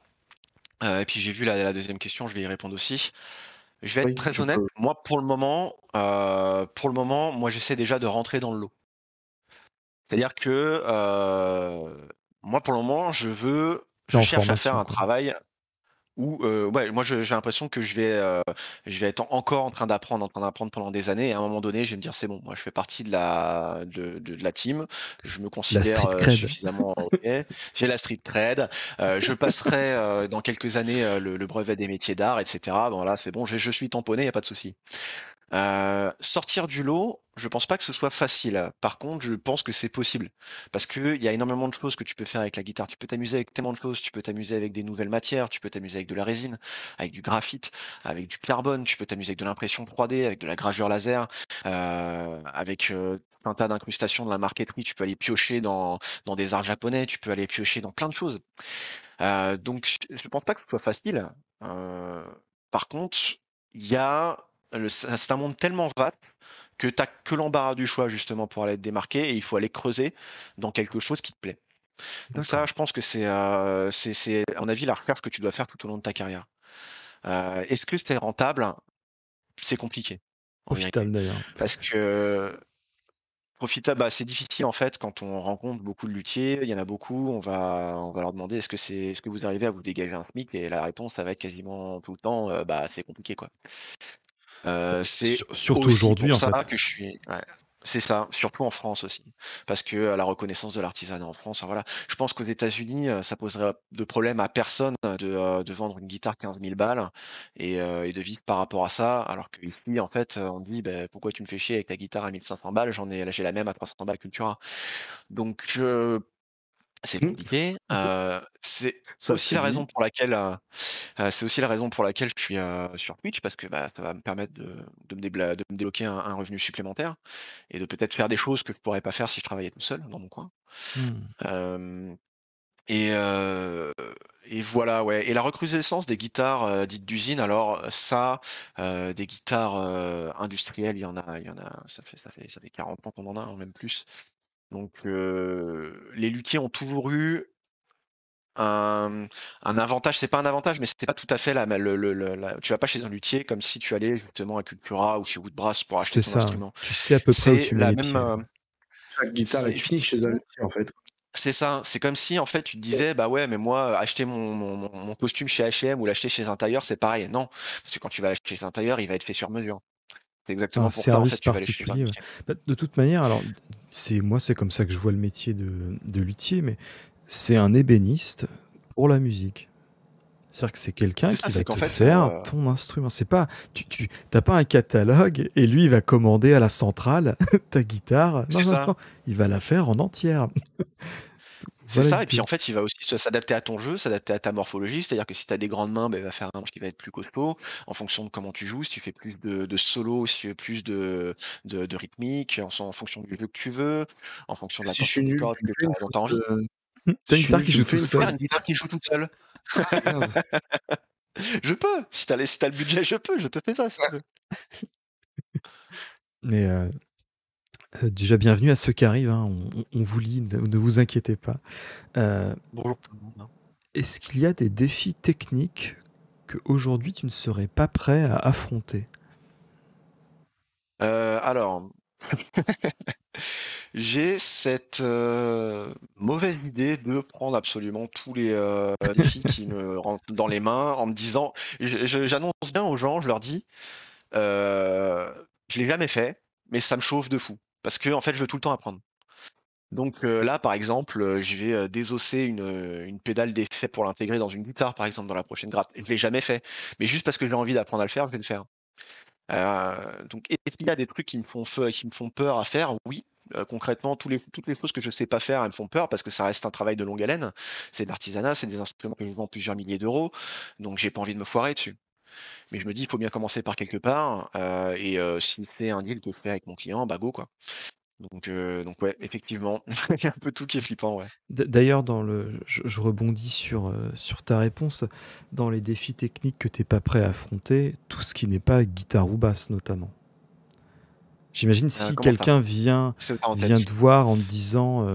et puis j'ai vu la deuxième question, je vais y répondre aussi. Je vais être Oui, très tu honnête, peux. moi pour le moment, moi j'essaie déjà de rentrer dans le lot. C'est-à-dire que moi pour le moment, T'es je en cherche à faire formation, un quoi. travail où ouais, moi j'ai l'impression que je vais être encore en train d'apprendre pendant des années. Et à un moment donné, je vais me dire c'est bon, moi je fais partie de la team. Je me La considère street cred. suffisamment ok. J'ai la street cred. Je passerai dans quelques années le brevet des métiers d'art, etc. Bon là c'est bon, je suis tamponné, y a pas de souci. Sortir du lot, je pense pas que ce soit facile. Par contre, je pense que c'est possible. Parce qu'il y a énormément de choses que tu peux faire avec la guitare. Tu peux t'amuser avec tellement de choses. Tu peux t'amuser avec des nouvelles matières. Tu peux t'amuser avec de la résine, avec du graphite, avec du carbone. Tu peux t'amuser avec de l'impression 3D, avec de la gravure laser, avec un tas d'incrustations de la marqueterie. Tu peux aller piocher dans des arts japonais. Tu peux aller piocher dans plein de choses. Donc, je pense pas que ce soit facile. Euh, Par contre, il y a c'est un monde tellement vaste que t'as que l'embarras du choix justement pour aller te démarquer et il faut aller creuser dans quelque chose qui te plaît. Donc ça, D'accord. je pense que c'est à mon avis la recherche que tu dois faire tout au long de ta carrière. Est-ce que c'est rentable? C'est compliqué en vérité Profitable, d'ailleurs. parce que profitable, bah, c'est difficile en fait quand on rencontre beaucoup de luthiers. Il y en a beaucoup. On va leur demander est-ce que vous arrivez à vous dégager un SMIC? Et la réponse, ça va être quasiment tout le temps, bah c'est compliqué quoi. C'est Surtout aussi aujourd'hui, pour en ça fait. que je suis. Ouais. C'est ça, surtout en France aussi, parce que la reconnaissance de l'artisanat en France, voilà. Je pense qu'aux États-Unis, ça poserait de problème à personne de vendre une guitare 15 000 balles et de vivre par rapport à ça, alors qu'ici, en fait, on dit: «Beh, pourquoi tu me fais chier avec ta guitare à 1 500 balles? J'ai la même à 300 balles Cultura». Donc c'est Mmh, compliqué. C'est ça aussi c'est la dit. raison pour laquelle, c'est aussi la raison pour laquelle je suis, sur Twitch parce que, bah, ça va me permettre de me débloquer un revenu supplémentaire et de peut-être faire des choses que je pourrais pas faire si je travaillais tout seul dans mon coin. Hmm. Hem et heu et voilà, ouais, et la recrudescence des guitares, dites d'usine, alors ça, des guitares, industrielles, il y en a, ça fait 40 ans qu'on en a, hein, même plus. Donc les luthiers ont toujours eu un un avantage. C'est pas un avantage, mais c'est pas tout à fait tu vas pas chez un luthier comme si tu allais justement à Cultura ou chez Woodbrass pour acheter C'est ton ça. instrument. Tu sais à peu près où C'est tu mets la les même, pieds. Chaque guitare c'est et est puis unique si chez tu un veux, luthier, en fait. c'est ça, c'est comme si en fait tu te disais: «Bah ouais, mais moi, acheter mon costume chez H&M ou l'acheter chez un tailleur, c'est pareil». Non, parce que quand tu vas l'acheter chez un tailleur, il va être fait sur mesure. C'est Un exactement pour ça, en fait, service tu vas aller chez un particulier. Ouais. luthier. Bah, de toute manière, alors, c'est comme ça que je vois le métier de luthier, mais c'est un ébéniste pour la musique. C'est-à-dire que c'est quelqu'un C'est ça, qui va c'est qu'en te fait, faire ton instrument. C'est pas, tu t'as pas un catalogue et lui il va commander à la centrale ta guitare. Non, c'est non, ça. non, il va la faire en entière. C'est Voilà ça, et puis l'idée. en fait, il va aussi s'adapter à ton jeu, s'adapter à ta morphologie. C'est-à-dire que si tu as des grandes mains, ben, il va faire un manche qui va être plus costaud, en fonction de comment tu joues. Si tu fais plus de solo, si tu fais plus de rythmique, en fonction du jeu que tu veux, en fonction de la Si je quantité suis de nul, cordes tu me que fais une dont tu as fausse, envie. T'as si une je suis guitare nul, qui tu joue me fais tout une Faire seul. fausse. une guitare qui joue toute seule. Ah merde. Je peux, si t'as le budget, je te fais ça si tu veux. Mais déjà bienvenue à ceux qui arrivent. Hein. On vous lit, ne vous inquiétez pas. Euh, Bonjour tout le monde, hein. Est-ce qu'il y a des défis techniques que aujourd'hui tu ne serais pas prêt à affronter? Alors, j'ai cette mauvaise idée de prendre absolument tous les défis qui me rentrent dans les mains en me disant, j'annonce bien aux gens, je leur dis, je l'ai jamais fait, mais ça me chauffe de fou. Parce que en fait, je veux tout le temps apprendre. Donc là, par exemple, je vais désosser une pédale d'effet pour l'intégrer dans une guitare, par exemple, dans la prochaine gratte. Je l'ai jamais fait, mais juste parce que j'ai envie d'apprendre à le faire, je vais le faire. Donc est-ce qu'il y a des trucs qui me font peur à faire? Oui. Concrètement, toutes les choses que je sais pas faire, elles me font peur parce que ça reste un travail de longue haleine. C'est de l'artisanat, c'est des instruments que je vends plusieurs milliers d'euros, donc j'ai pas envie de me foirer dessus. Mais je me dis, il faut bien commencer par quelque part, si c'est un deal que je fais avec mon client, bah go quoi. Donc ouais, effectivement, il y a un peu tout qui est flippant, ouais. D'ailleurs, je rebondis sur ta réponse. Dans les défis techniques que tu n'es pas prêt à affronter, tout ce qui n'est pas guitare ou basse notamment. J'imagine si Comment ça? quelqu'un vient, C'est ça en vient tête. te voir en te disant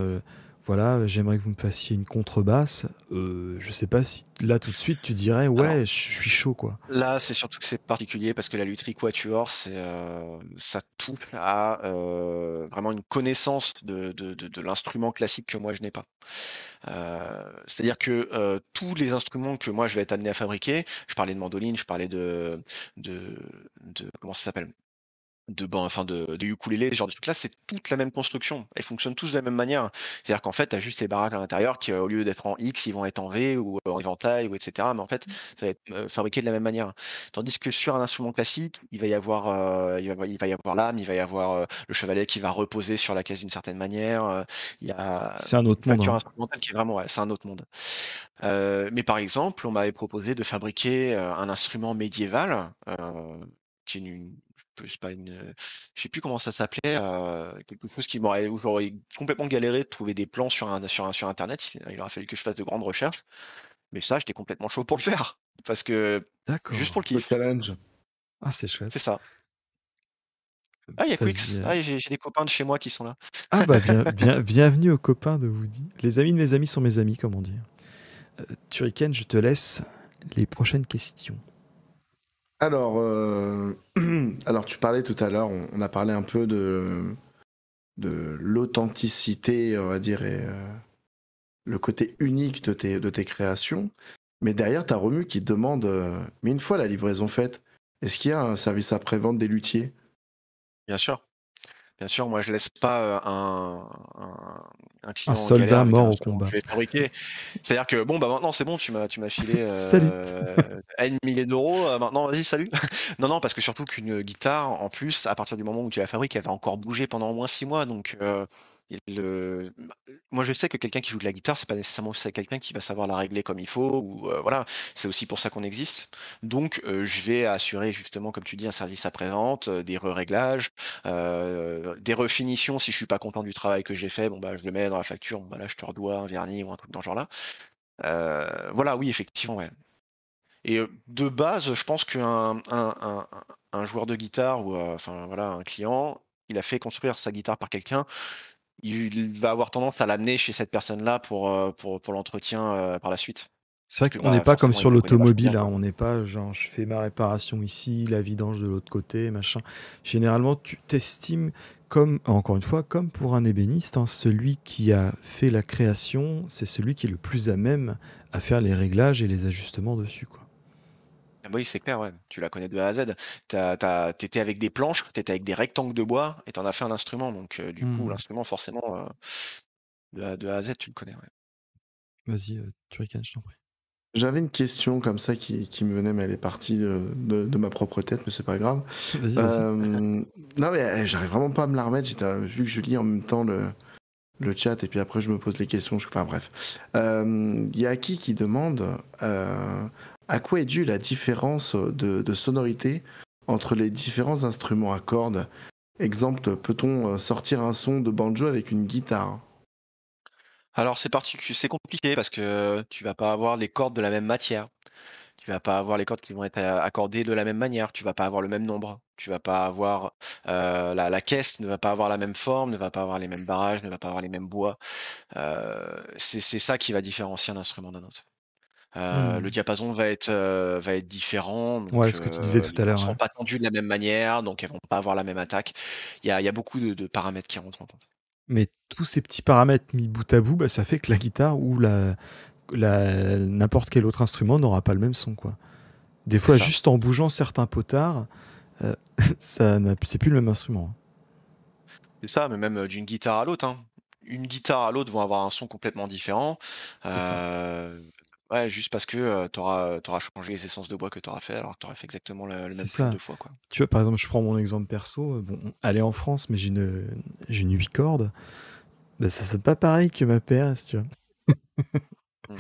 voilà, j'aimerais que vous me fassiez une contrebasse, je sais pas si là tout de suite tu dirais Alors ouais, je suis chaud quoi. là, c'est surtout que c'est particulier parce que la lutherie quatuor, ça touche à vraiment une connaissance de l'instrument classique que moi je n'ai pas. C'est-à-dire que tous les instruments que moi je vais être amené à fabriquer, je parlais de mandoline, je parlais de, de comment ça s'appelle? De ukulélé, ce genre de trucs-là, c'est toute la même construction. Elles fonctionnent tous de la même manière. C'est-à-dire qu'en fait, tu as juste les baraques à l'intérieur qui, au lieu d'être en X, ils vont être en V ou en éventail ou etc. Mais en fait, ça va être fabriqué de la même manière. Tandis que sur un instrument classique, il va y avoir, il va y avoir l'âme, il va y avoir le chevalet qui va reposer sur la caisse d'une certaine manière. Il y a C'est un une autre monde. facture Hein. instrumentale qui est vraiment, ouais, c'est un autre monde. Mais par exemple, on m'avait proposé de fabriquer un instrument médiéval, qui est je sais pas je sais plus comment ça s'appelait, quelque chose où j'aurais complètement galéré de trouver des plans sur internet. Il aurait fallu que je fasse de grandes recherches, mais ça, j'étais complètement chaud pour le faire, parce que juste pour D'accord. le Le kiff, challenge. Ah, c'est c'est chouette. ça. Ah, il y a Vas-y. Quix. Ah, j'ai des copains de chez moi qui sont là. Ah bah bienvenue aux copains de Woody. Les amis de mes amis sont mes amis, comme on dit. Turrican, je te laisse les prochaines questions. Alors, alors, tu parlais tout à l'heure, on a parlé un peu de l'authenticité, on va dire, et le côté unique de tes créations. Mais derrière, tu as Romu qui te demande, mais une fois la livraison faite, est-ce qu'il y a un service après-vente des luthiers? Bien sûr. Bien sûr, moi je laisse pas un Un client en galère soldat avec un mort au instrument que combat. je vais fabriquer. C'est-à-dire que bon bah maintenant c'est bon, tu m'as filé Salut. N milliers d'euros, maintenant vas-y salut. Non non parce que surtout qu'une guitare en plus à partir du moment où tu la fabriques, elle va encore bouger pendant au moins 6 mois donc moi je sais que quelqu'un qui joue de la guitare, c'est pas nécessairement c'est quelqu'un qui va savoir la régler comme il faut ou voilà, c'est aussi pour ça qu'on existe. Donc je vais assurer justement comme tu dis un service après-vente, des réglages des refinitions si je suis pas content du travail que j'ai fait, bon bah je le mets dans la facture, bon bah là je te redois un vernis ou un truc dans ce genre-là. Voilà, oui, effectivement, ouais. Et de base, je pense qu'un joueur de guitare ou enfin voilà, un client, il a fait construire sa guitare par quelqu'un, il va avoir tendance à l'amener chez cette personne-là pour l'entretien par la suite. C'est vrai Parce que qu'on n'est bah pas comme forcément, il sur le connaît vachement bien, l'automobile, hein. quoi. On n'est pas genre je fais ma réparation ici, la vidange de l'autre côté, machin. Généralement, tu t'estimes comme, encore une fois, comme pour un ébéniste, hein, celui qui a fait la création, c'est celui qui est le plus à même à faire les réglages et les ajustements dessus, quoi. Ah bah oui, c'est clair, ouais. Tu la connais de A à Z. T'étais avec des planches, t'étais avec des rectangles de bois et t'en as fait un instrument. Donc, du coup, Hmm. l'instrument, forcément, de A à Z, tu le connais, ouais. Vas-y, Turrican, je t'en prie. J'avais une question comme ça qui me venait, mais elle est partie de ma propre tête, mais c'est pas grave. Vas-y, vas-y. Non, mais j'arrive vraiment pas à me la remettre. Vu que je lis en même temps le chat et puis après je me pose les questions. Enfin bref. Il y a qui demande à quoi est due la différence de sonorité entre les différents instruments à cordes. Exemple, peut-on sortir un son de banjo avec une guitare? Alors, c'est compliqué parce que tu vas pas avoir les cordes de la même matière. Tu vas pas avoir les cordes qui vont être accordées de la même manière. Tu vas pas avoir le même nombre. Tu vas pas avoir la caisse ne va pas avoir la même forme, ne va pas avoir les mêmes barrages, ne va pas avoir les mêmes bois. C'est ça qui va différencier un instrument d'un autre. Le diapason va être différent, Ouais, donc ce que tu disais tout les à cordes l'heure, seront ouais. pas tendues de la même manière, donc elles vont pas avoir la même attaque. Il y a beaucoup de paramètres qui rentrent en compte. Mais tous ces petits paramètres mis bout à bout, bah, ça fait que la guitare ou n'importe quel autre instrument n'aura pas le même son, quoi. Des C'est fois, ça. juste en bougeant certains potards, c'est plus le même instrument, hein. C'est ça, mais même d'une guitare à l'autre, hein. Une guitare à l'autre vont avoir un son complètement différent. C'est ça. Ouais, juste parce que tu auras changé les essences de bois que tu auras fait, alors que tu aurais fait exactement le C'est même prix ça. 2 fois, quoi. Tu vois, par exemple, je prends mon exemple perso. Bon, elle est en France, mais j'ai une 8 cordes. Bah, ça sonne pas pareil que ma PRS, tu vois. Mmh.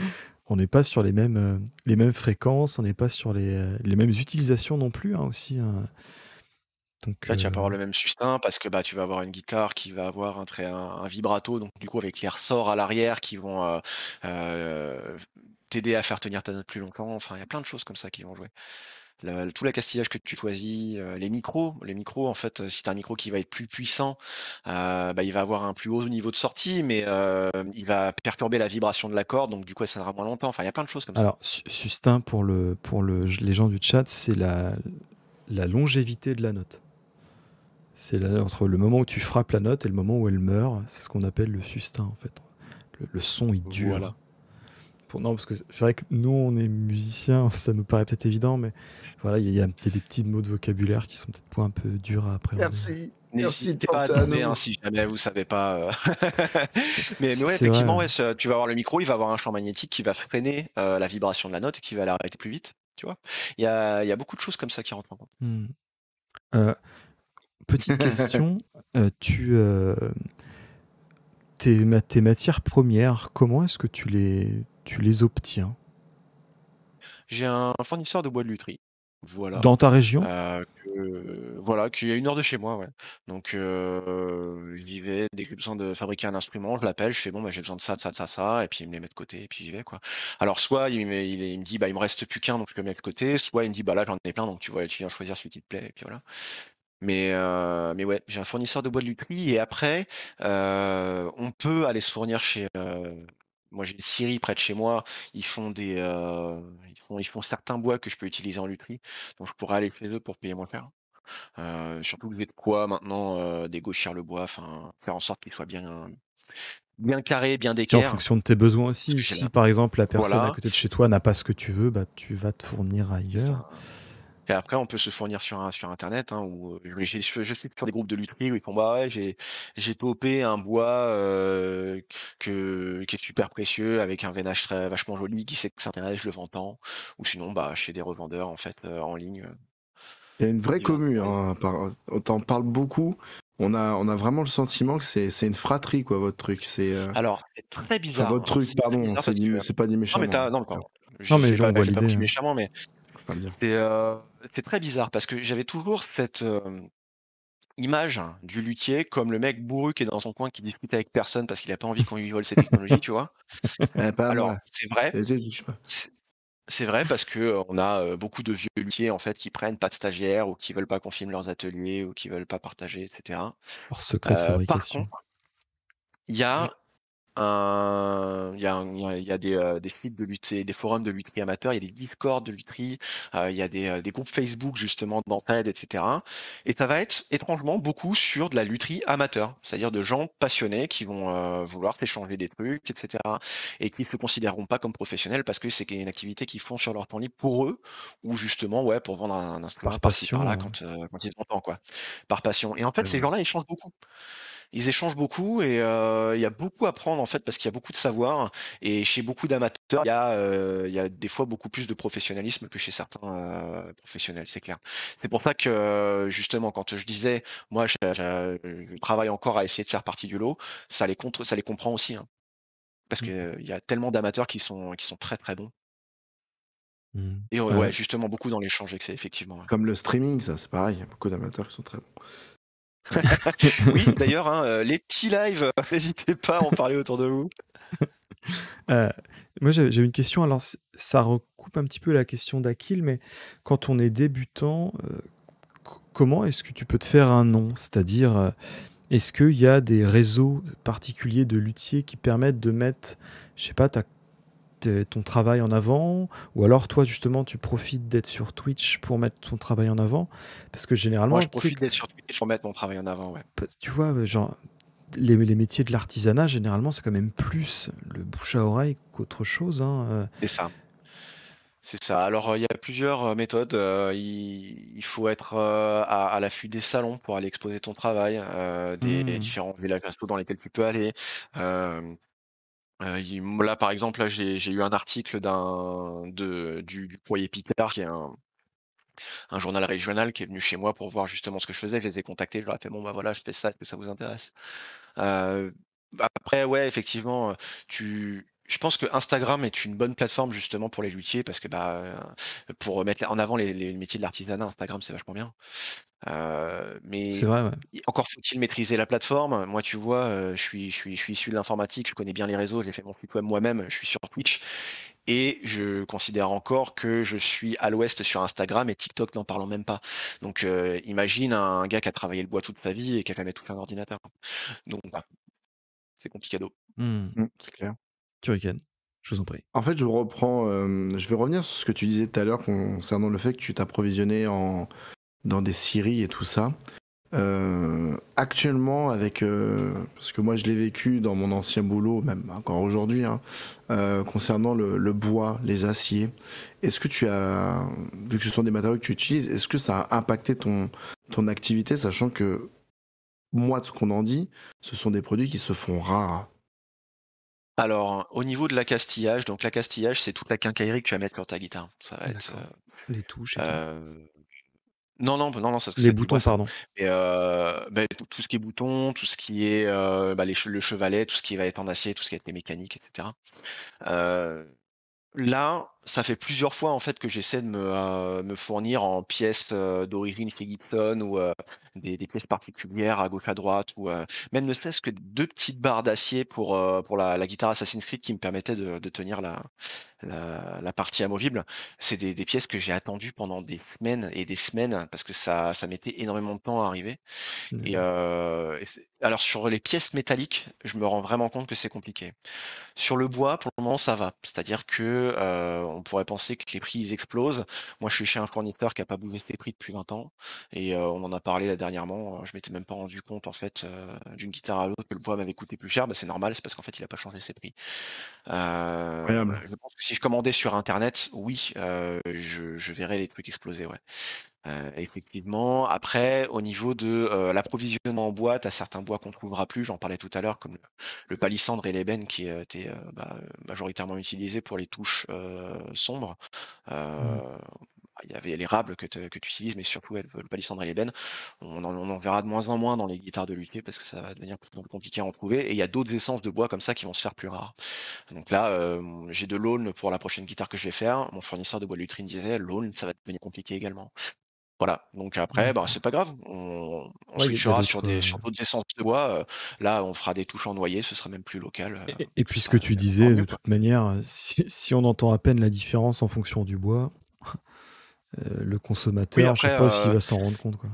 On n'est pas sur les mêmes fréquences, on n'est pas sur les mêmes utilisations non plus, hein, aussi, hein. Donc, Là, tu vas pas avoir le même sustain parce que bah, tu vas avoir une guitare qui va avoir un vibrato, donc du coup avec les ressorts à l'arrière qui vont t'aider à faire tenir ta note plus longtemps. Enfin, il y a plein de choses comme ça qui vont jouer. Tout l'accastillage que tu choisis, les micros en fait, si tu as un micro qui va être plus puissant, bah, il va avoir un plus haut niveau de sortie, mais il va perturber la vibration de la corde, donc du coup, elle sonnera moins longtemps. Enfin, il y a plein de choses comme ça. alors, sustain pour les gens du chat, c'est la longévité de la note. C'est entre le moment où tu frappes la note et le moment où elle meurt, c'est ce qu'on appelle le sustain, en fait. Le son, il dure. Voilà. Non, parce que c'est vrai que nous, on est musiciens, ça nous paraît peut-être évident, mais voilà, il y a des petits mots de vocabulaire qui sont peut-être un peu durs à appréhender. Merci. N'hésitez pas à demander hein, si jamais vous savez pas. mais ouais, effectivement, ouais, tu vas avoir le micro, il va avoir un champ magnétique qui va freiner la vibration de la note et qui va l'arrêter plus vite. Tu vois, il y a beaucoup de choses comme ça qui rentrent en compte. Petite question, tes matières premières, comment est-ce que tu les obtiens? J'ai un fournisseur de bois de lutherie. Voilà. Dans ta région? Voilà, qui est à 1 heure de chez moi, ouais. Donc j'y vais, dès que j'ai besoin de fabriquer un instrument, je l'appelle, je fais bon bah j'ai besoin de ça, de ça, de ça, ça, et puis il me les met de côté, et puis j'y vais quoi. Alors soit il me dit bah il me reste plus qu'un donc je peux le mettre de côté, soit il me dit bah là j'en ai plein donc tu viens choisir celui qui te plaît, et puis voilà. Mais ouais, j'ai un fournisseur de bois de lutherie et après on peut aller se fournir chez moi j'ai une scierie près de chez moi, ils font ils font certains bois que je peux utiliser en lutherie, donc je pourrais aller chez eux pour payer moins cher. Surtout que j'ai de quoi maintenant dégauchir le bois, enfin faire en sorte qu'il soit bien carré, bien Puis en d'équerre. fonction de tes besoins aussi. Parce que Si par exemple la personne à voilà. côté de chez toi n'a pas ce que tu veux, bah tu vas te fournir ailleurs. Et après, on peut se fournir sur Internet, hein, où je suis sur des groupes de lutherie où ils font bah ouais, j'ai topé un bois qui est super précieux avec un veinage très vachement joli, qui sait que ça m'intéresse, je le vends tant. Ou sinon, bah, je fais des revendeurs en fait en ligne. Il y a une vraie Ils vendent commu, en ligne. hein, on t'en parle beaucoup. On a vraiment le sentiment que c'est une fratrie, quoi, votre truc. Alors, c'est très Enfin, bizarre, votre hein. truc, C'est très pardon, bizarre parce que c'est pas dit non mais méchamment, t'as hein. non, pardon. Non, mais on voit J'ai pas l'idée, pris hein. méchamment, mais Faut pas le dire. c'est très bizarre parce que j'avais toujours cette image du luthier comme le mec bourru qui est dans son coin qui discute avec personne parce qu'il a pas envie qu'on lui vole ses technologies, tu vois. Pas Alors, moi. c'est vrai, Je sais pas. c'est c'est vrai parce que on a beaucoup de vieux luthiers en fait qui prennent pas de stagiaires ou qui veulent pas qu'on filme leurs ateliers ou qui veulent pas partager, etc. Leur secret de Par fabrication. contre, il y a il y a des sites de luthiers, des forums de luthiers amateurs, il y a des Discord de luthiers, il y a des groupes Facebook justement d'entraide, etc. Et ça va être étrangement beaucoup sur de la lutherie amateur, c'est-à-dire de gens passionnés qui vont vouloir s'échanger des trucs, etc. Et qui se considéreront pas comme professionnels parce que c'est une activité qu'ils font sur leur temps libre pour eux, ou justement ouais pour vendre un instrument Par par-ci passion. par-là quand ils ont le temps quoi, par passion. Et en fait Ouais, ces ouais. gens-là ils changent beaucoup. Ils échangent beaucoup et il y a beaucoup à prendre en fait parce qu'il y a beaucoup de savoir et chez beaucoup d'amateurs il y a des fois beaucoup plus de professionnalisme que chez certains professionnels, c'est clair. C'est pour ça que justement quand je disais moi je travaille encore à essayer de faire partie du lot, ça les comprend aussi hein, parce Mm. que il y a tellement d'amateurs qui sont très très bons Mm. et ouais justement beaucoup dans l'échange et que c'est effectivement. Ouais. Comme le streaming, ça, c'est pareil. Il y a beaucoup d'amateurs qui sont très bons. Oui d'ailleurs hein, les petits lives, n'hésitez pas à en parler autour de vous. Moi, j'ai une question. Alors, ça recoupe un petit peu la question d'Akil, mais quand on est débutant, comment est-ce que tu peux te faire un nom? C'est-à-dire, est-ce qu'il y a des réseaux particuliers de luthiers qui permettent de mettre, je sais pas, ton travail en avant? Ou alors, toi, justement, tu profites d'être sur Twitch pour mettre ton travail en avant? Parce que Moi généralement, je tu sais, profite d'être sur Twitch pour mettre mon travail en avant, ouais. tu vois, genre, les métiers de l'artisanat, généralement, c'est quand même plus le bouche à oreille qu'autre chose, hein. C'est ça. C'est ça. Alors, il y a plusieurs méthodes. Il faut être à l'affût des salons pour aller exposer ton travail, des Hmm. différents villages assos dans lesquels tu peux aller. Là, par exemple, là, j'ai eu un article du Courrier Picard, qui est un journal régional, qui est venu chez moi pour voir justement ce que je faisais. Je les ai contactés, je leur ai fait bon bah voilà, je fais ça, est-ce que ça vous intéresse? Euh, Après, ouais, effectivement, je pense que Instagram est une bonne plateforme justement pour les luthiers parce que bah pour mettre en avant les métiers de l'artisanat, Instagram c'est vachement bien. C'est Mais vrai, ouais. encore faut-il maîtriser la plateforme. Moi, tu vois, je suis issu de l'informatique, je connais bien les réseaux, j'ai fait mon site web moi-même, je suis sur Twitch et je considère encore que je suis à l'ouest sur Instagram et TikTok n'en parlons même pas. Donc, imagine un gars qui a travaillé le bois toute sa vie et qui a jamais touché un ordinateur. Donc, bah, c'est complicado. Hmm. C'est clair. Turrican, je vous en prie. En fait, je vais revenir sur ce que tu disais tout à l'heure concernant le fait que tu t'approvisionné dans des scieries et tout ça. Actuellement, parce que moi je l'ai vécu dans mon ancien boulot, même encore aujourd'hui, hein, concernant le bois, les aciers, est-ce que vu que ce sont des matériaux que tu utilises, est-ce que ça a impacté ton activité, sachant que moi, de ce qu'on en dit, ce sont des produits qui se font rares. Alors, au niveau de l'accastillage, donc l'accastillage, c'est toute la quincaillerie que tu vas mettre sur ta guitare. Ça va être. D'accord. Les touches et tout. Non, parce que Les c'est du bois, boutons, ça. pardon. Et tout ce qui est bouton, tout ce qui est le chevalet, tout ce qui va être en acier, tout ce qui va être les mécaniques, etc. Là, ça fait plusieurs fois en fait que j'essaie de me fournir en pièces d'origine chez Gibson ou des pièces particulières à gauche à droite ou même ne serait-ce que 2 petites barres d'acier pour la guitare Assassin's Creed qui me permettaient de tenir la partie amovible. C'est des pièces que j'ai attendues pendant des semaines et des semaines parce que ça mettait énormément de temps à arriver. Et, Finalement. euh, Alors sur les pièces métalliques, je me rends vraiment compte que c'est compliqué. Sur le bois, pour le moment, ça va. C'est-à-dire que on pourrait penser que les prix ils explosent. Moi, je suis chez un fournisseur qui a pas bougé ses prix depuis 20 ans, et on en a parlé là dernièrement. Je m'étais même pas rendu compte en fait d'une guitare à l'autre que le bois m'avait coûté plus cher. Bah, c'est normal, c'est parce qu'en fait, il a pas changé ses prix. Incroyable. Je pense que si je commandais sur Internet, oui, je verrais les trucs exploser, ouais. Effectivement. Après, au niveau de l'approvisionnement en bois, tu as certains bois qu'on trouvera plus, j'en parlais tout à l'heure, comme le palissandre et l'ébène qui étaient majoritairement utilisés pour les touches sombres. Il y avait l'érable que tu utilises, mais surtout le palissandre et l'ébène. On en verra de moins en moins dans les guitares de luthier parce que ça va devenir plus compliqué à en trouver. Et il y a d'autres essences de bois comme ça qui vont se faire plus rares. Donc là, j'ai de l'aulne pour la prochaine guitare que je vais faire. Mon fournisseur de bois de lutherie me disait l'aulne, ça va devenir compliqué également. Voilà, donc après, bah, c'est pas grave, on Ouais, y a switchera sur d'autres, d'autres essences de bois. Là, on fera des touches en noyer, ce sera même plus local. Et Ce puisque sera tu encore disais, de mieux, quoi. toute manière, si on entend à peine la différence en fonction du bois, le Oui, consommateur, je sais après, pas s'il va s'en rendre compte, quoi.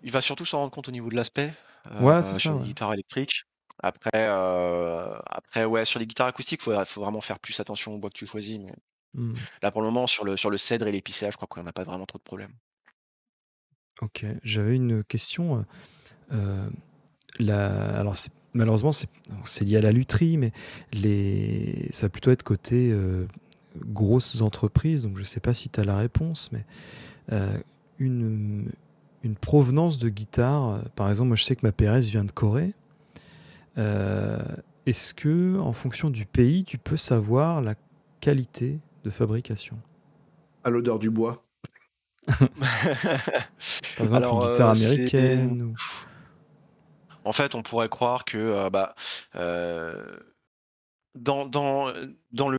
il va surtout s'en rendre compte au niveau de l'aspect Ouais, c'est sur ça, les ouais. guitares électriques. Après, ouais, sur les guitares acoustiques, faut vraiment faire plus attention au bois que tu choisis. Mais Hmm. là, pour le moment, sur le cèdre et l'épicéa, je crois qu'on n'a pas vraiment trop de problèmes. Ok, j'avais une question. euh, alors, malheureusement, c'est lié à la lutherie, mais ça va plutôt être côté grosses entreprises, donc je sais pas si tu as la réponse, mais euh, une, une provenance de guitare, par exemple, moi je sais que ma PRS vient de Corée. Euh, Est-ce que, en fonction du pays, tu peux savoir la qualité de fabrication? À l'odeur du bois. Par exemple, une Alors, guitare américaine ou... en fait, on pourrait croire que euh, dans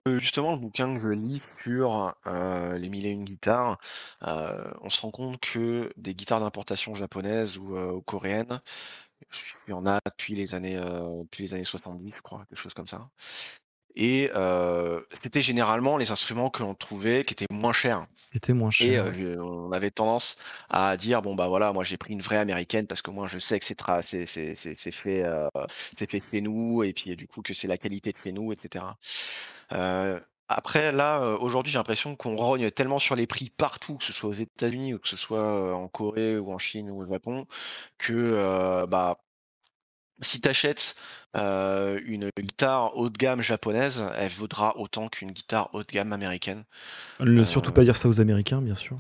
justement le bouquin que je lis sur les mille et une guitares, on se rend compte que des guitares d'importation japonaises ou coréennes, il y en a depuis les années 70, je crois, quelque chose comme ça. Et c'était généralement les instruments que l'on trouvait qui étaient moins chers. était moins Et cher, ouais. on avait tendance à dire bon bah voilà, moi j'ai pris une vraie américaine parce que moi je sais que c'est fait chez nous, et puis du coup que c'est la qualité de chez nous, etc. Après là, aujourd'hui j'ai l'impression qu'on rogne tellement sur les prix partout, que ce soit aux États-Unis ou que ce soit en Corée ou en Chine ou au Japon, que bah si tu achètes une guitare haut de gamme japonaise, elle vaudra autant qu'une guitare haut de gamme américaine. Ne surtout Euh, pas dire ça aux Américains, bien sûr.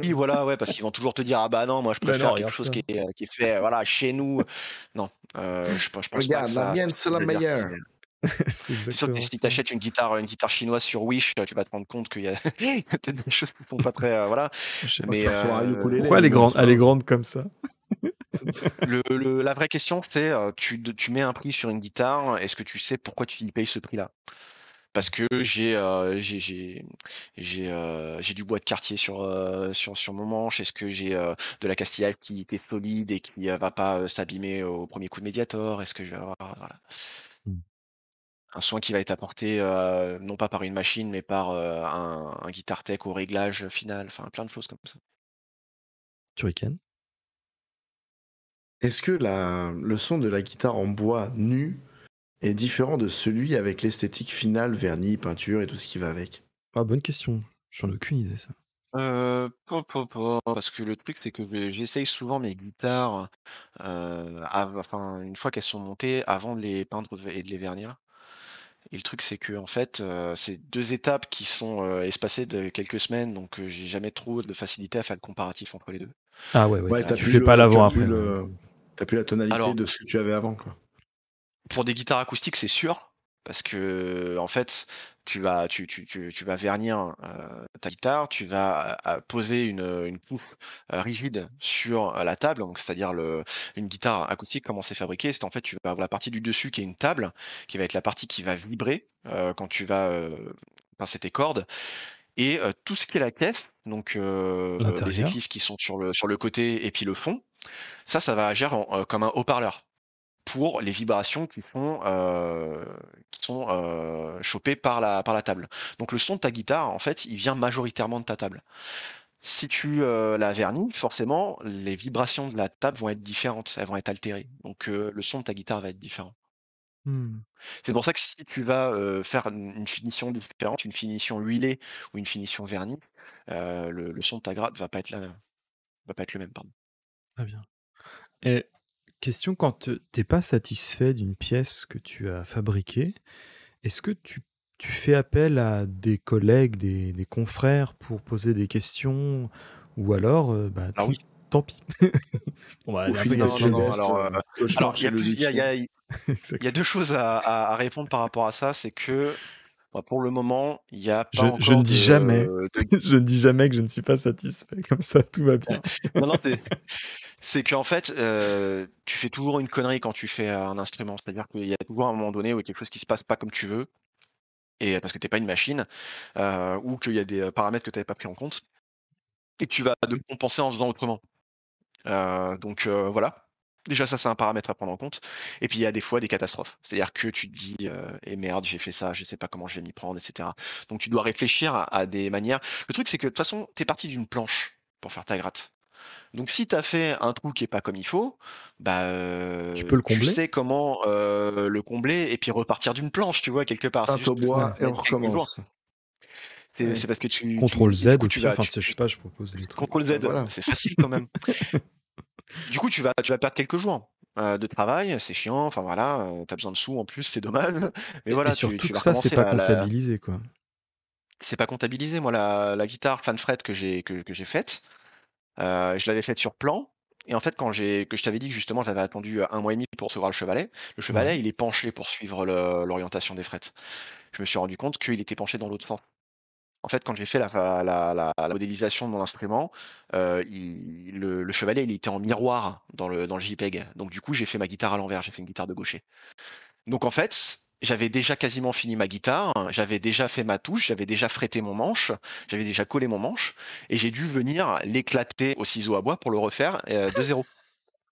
Oui, voilà, ouais, parce qu'ils vont toujours te dire ah bah non, moi je Ben non, préfère quelque regarde chose ça. qui est fait voilà chez nous. Non, je pense pas que Regarde, la ça mienne, se c'est la veut dire que meilleure. c'est. C'est C'est sûr que exactement si ça. t'achètes une guitare chinoise sur Wish, tu vas te rendre compte qu'il y a il y a peut-être des choses qui sont pas très voilà. Je sais Moi, pas. Mais tu reçois un ukulélé, Pourquoi au elle est moins, grande, c'est pas elle est grave. grande comme ça? la vraie question c'est tu mets un prix sur une guitare, est-ce que tu sais pourquoi tu y payes ce prix-là? Parce que j'ai du bois de quartier sur mon manche. Est-ce que j'ai de la Castillale qui était solide et qui va pas s'abîmer au premier coup de médiator? Est-ce que je vais avoir voilà, Hmm. un soin qui va être apporté non pas par une machine mais par un guitar tech au réglage final, enfin plein de choses comme ça. Turrican. Est-ce que le son de la guitare en bois nu est différent de celui avec l'esthétique finale, vernis, peinture et tout ce qui va avec? Ah, bonne question. J'en ai aucune idée, ça. Parce que le truc c'est que j'essaye souvent mes guitares, enfin une fois qu'elles sont montées, avant de les peindre et de les vernir. Et le truc, c'est que en fait, c'est 2 étapes qui sont, espacées de quelques semaines, donc j'ai jamais trop de facilité à faire le comparatif entre les 2. Ah ouais, ouais, Ouais, tu fais pas l'avant-après, ouais. t'as plus la tonalité Alors, de ce que tu avais avant, quoi. pour des guitares acoustiques, c'est sûr, parce que en fait, tu vas vernir, ta guitare, tu vas, poser une poutre, rigide sur, la table, donc c'est-à-dire une guitare acoustique, comment c'est fabriqué, c'est en fait, tu vas avoir la partie du dessus qui est une table, qui va être la partie qui va vibrer, quand tu vas, pincer tes cordes. Et tout ce qui est la caisse, donc les L'intérieur. éclisses qui sont sur le côté et puis le fond, ça va agir comme un haut-parleur pour les vibrations qui sont chopées par la table. Donc le son de ta guitare, en fait, il vient majoritairement de ta table. Si tu la vernis, forcément, les vibrations de la table vont être différentes, elles vont être altérées. Donc le son de ta guitare va être différent. Hmm. C'est pour ça que si tu vas faire une finition différente, une finition huilée ou une finition vernie, le son de ta gratte va pas être va pas être le même, pardon. Très bien. Et question, quand t'es pas satisfait d'une pièce que tu as fabriquée, est-ce que tu fais appel à des collègues, des confrères pour poser des questions, ou alors, Alors oui. tant pis. Bon, bah, elle Au est un peu final, Non, gaspillée, non, tu non. mais Alors, cauchemar il chez le luthier. y a deux choses à répondre par rapport à ça. C'est que pour le moment, il n'y a pas je ne encore dis jamais, de... je ne dis jamais que je ne suis pas satisfait. Comme ça, tout va bien. Non, non, c'est qu'en fait, tu fais toujours une connerie quand tu fais un instrument. C'est-à-dire qu'il y a toujours un moment donné où il y a quelque chose qui se passe pas comme tu veux, et parce que t'es pas une machine, ou qu'il y a des paramètres que tu n'avais pas pris en compte, et que tu vas devoir compenser en faisant autrement. Donc voilà. Déjà, ça, c'est un paramètre à prendre en compte. Et puis, il y a des fois des catastrophes. C'est-à-dire que tu te dis, et merde, j'ai fait ça, je sais pas comment je vais m'y prendre, etc. Donc, tu dois réfléchir à des manières. Le truc, c'est que de toute façon, t'es parti d'une planche pour faire ta gratte. Donc, si t'as fait un trou qui est pas comme il faut, bah, Tu peux le tu combler? sais comment le combler et puis repartir d'une planche, tu vois, quelque part. C'est Peinte au juste que ça Ouais. bois et va on être quelques jours. recommence. C'est Oui. c'est parce que Contrôle et du Z coup, au pire, enfin, je sais pas, je propose des trucs. contrôle Z, Voilà. c'est facile quand même. Du coup, tu vas perdre quelques jours de travail, c'est chiant, enfin voilà, tu as besoin de sous en plus, c'est dommage. Mais Et voilà, surtout tu que vas ça, c'est recommencer pas comptabilisé, quoi. c'est pas comptabilisé. Moi, la guitare Fanfret que j'ai faite, je l'avais faite sur plan. Et en fait, que je t'avais dit que justement j'avais attendu 1 mois et demi pour recevoir le Ouais. chevalet, il est penché pour suivre l'orientation des frettes. Je me suis rendu compte qu'il était penché dans l'autre sens. En fait, quand j'ai fait la modélisation de mon instrument, le chevalet, il était en miroir dans le JPEG. Donc du coup, j'ai fait ma guitare à l'envers, j'ai fait une guitare de gaucher. Donc en fait, j'avais déjà quasiment fini ma guitare, j'avais déjà fait ma touche, j'avais déjà fretté mon manche, j'avais déjà collé mon manche, et j'ai dû venir l'éclater au ciseau à bois pour le refaire de zéro.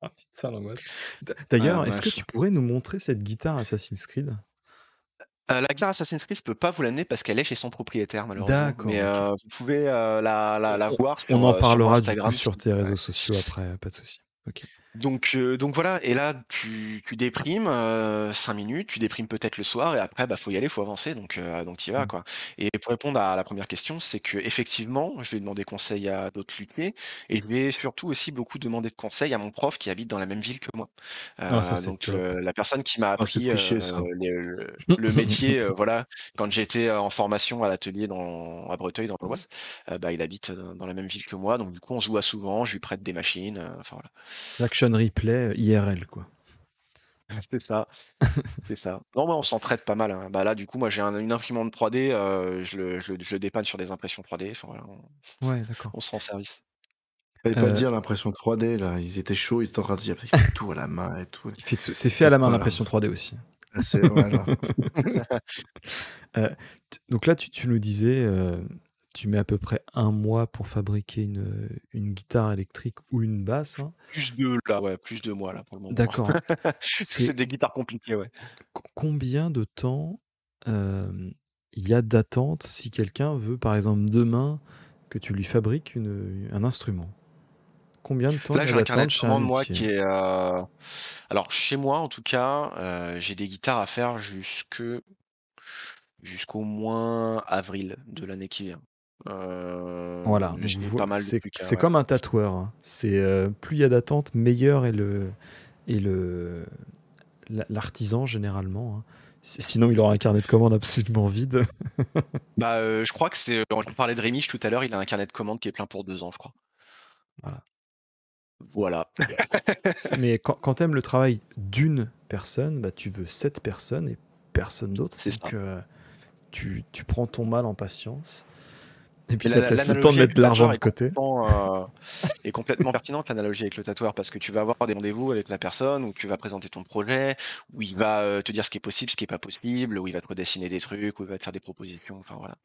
Ah putain, l'angoisse. Ah la D'ailleurs, est-ce que vache. tu pourrais nous montrer cette guitare Assassin's Creed? La guitare Assassin's Creed, je peux pas vous l'amener parce qu'elle est chez son propriétaire, malheureusement. D'accord, Mais ok. vous pouvez la voir On en sur mon parlera du coup Instagram. sur tes réseaux sociaux après, pas de souci. Ok. Donc voilà, et là tu déprimes 5 minutes, tu déprimes peut-être le soir, et après faut y aller, faut avancer, donc t'y vas Mm. quoi. Et pour répondre à la première question, c'est que effectivement, je vais demander conseil à d'autres luthiers, et je vais surtout aussi beaucoup demander de conseils à mon prof qui habite dans la même ville que moi. Ah, ça c'est top. La personne qui m'a Ah, c'est appris triché ça. le métier, voilà, quand j'étais en formation à l'atelier à Breteuil dans l'Oise, il habite dans la même ville que moi, donc du coup on se voit souvent, je lui prête des machines, enfin voilà. L'action replay IRL, quoi. C'est ça, c'est ça. Non, mais on s'entraide pas mal, hein. Bah là, du coup, moi, j'ai une imprimante 3D, je le dépanne sur des impressions 3D. Enfin, voilà, Ouais, d'accord. on se rend service. Fallait pas Euh, dire l'impression 3D là, ils étaient chauds, ils étaient en train de se dire, il fait tout à la main et tout. c'est fait à la main Voilà. l'impression 3D aussi. Ah, c'est voilà. Donc là, tu nous disais, tu mets à peu près 1 mois pour fabriquer une guitare électrique ou une basse, hein. Plus de moi, là, pour le moment. D'accord. C'est des guitares compliquées, ouais. Combien de temps il y a d'attente si quelqu'un veut, par exemple, demain, que tu lui fabriques un instrument? Combien de temps Là, il y a j'ai un carnet d'attente de chez un commande, moi, luthier? qui est. Alors, chez moi, en tout cas, j'ai des guitares à faire jusqu'au moins avril de l'année qui vient. Voilà, donc J'ai pas mal de trucs c'est comme un tatoueur, hein. C'est plus il y a d'attente, meilleur est l'artisan généralement, hein. Sinon, il aura un carnet de commandes absolument vide. Je crois que c'est. On parlait de Rémi tout à l'heure, il a un carnet de commande qui est plein pour 2 ans, je crois. Voilà. Voilà. Mais quand tu aimes le travail d'une personne, bah, tu veux 7 personnes et personne d'autre. C'est Donc, ça. tu prends ton mal en patience. Et puis Mais ça te laisse le temps de l'analogie avec mettre de le l'argent tatoueur de côté. est complètement pertinente, l'analogie avec le tatoueur, parce que tu vas avoir des rendez-vous avec la personne où tu vas présenter ton projet, où il va te dire ce qui est possible, ce qui est pas possible, où il va te redessiner des trucs, où il va te faire des propositions. Enfin voilà.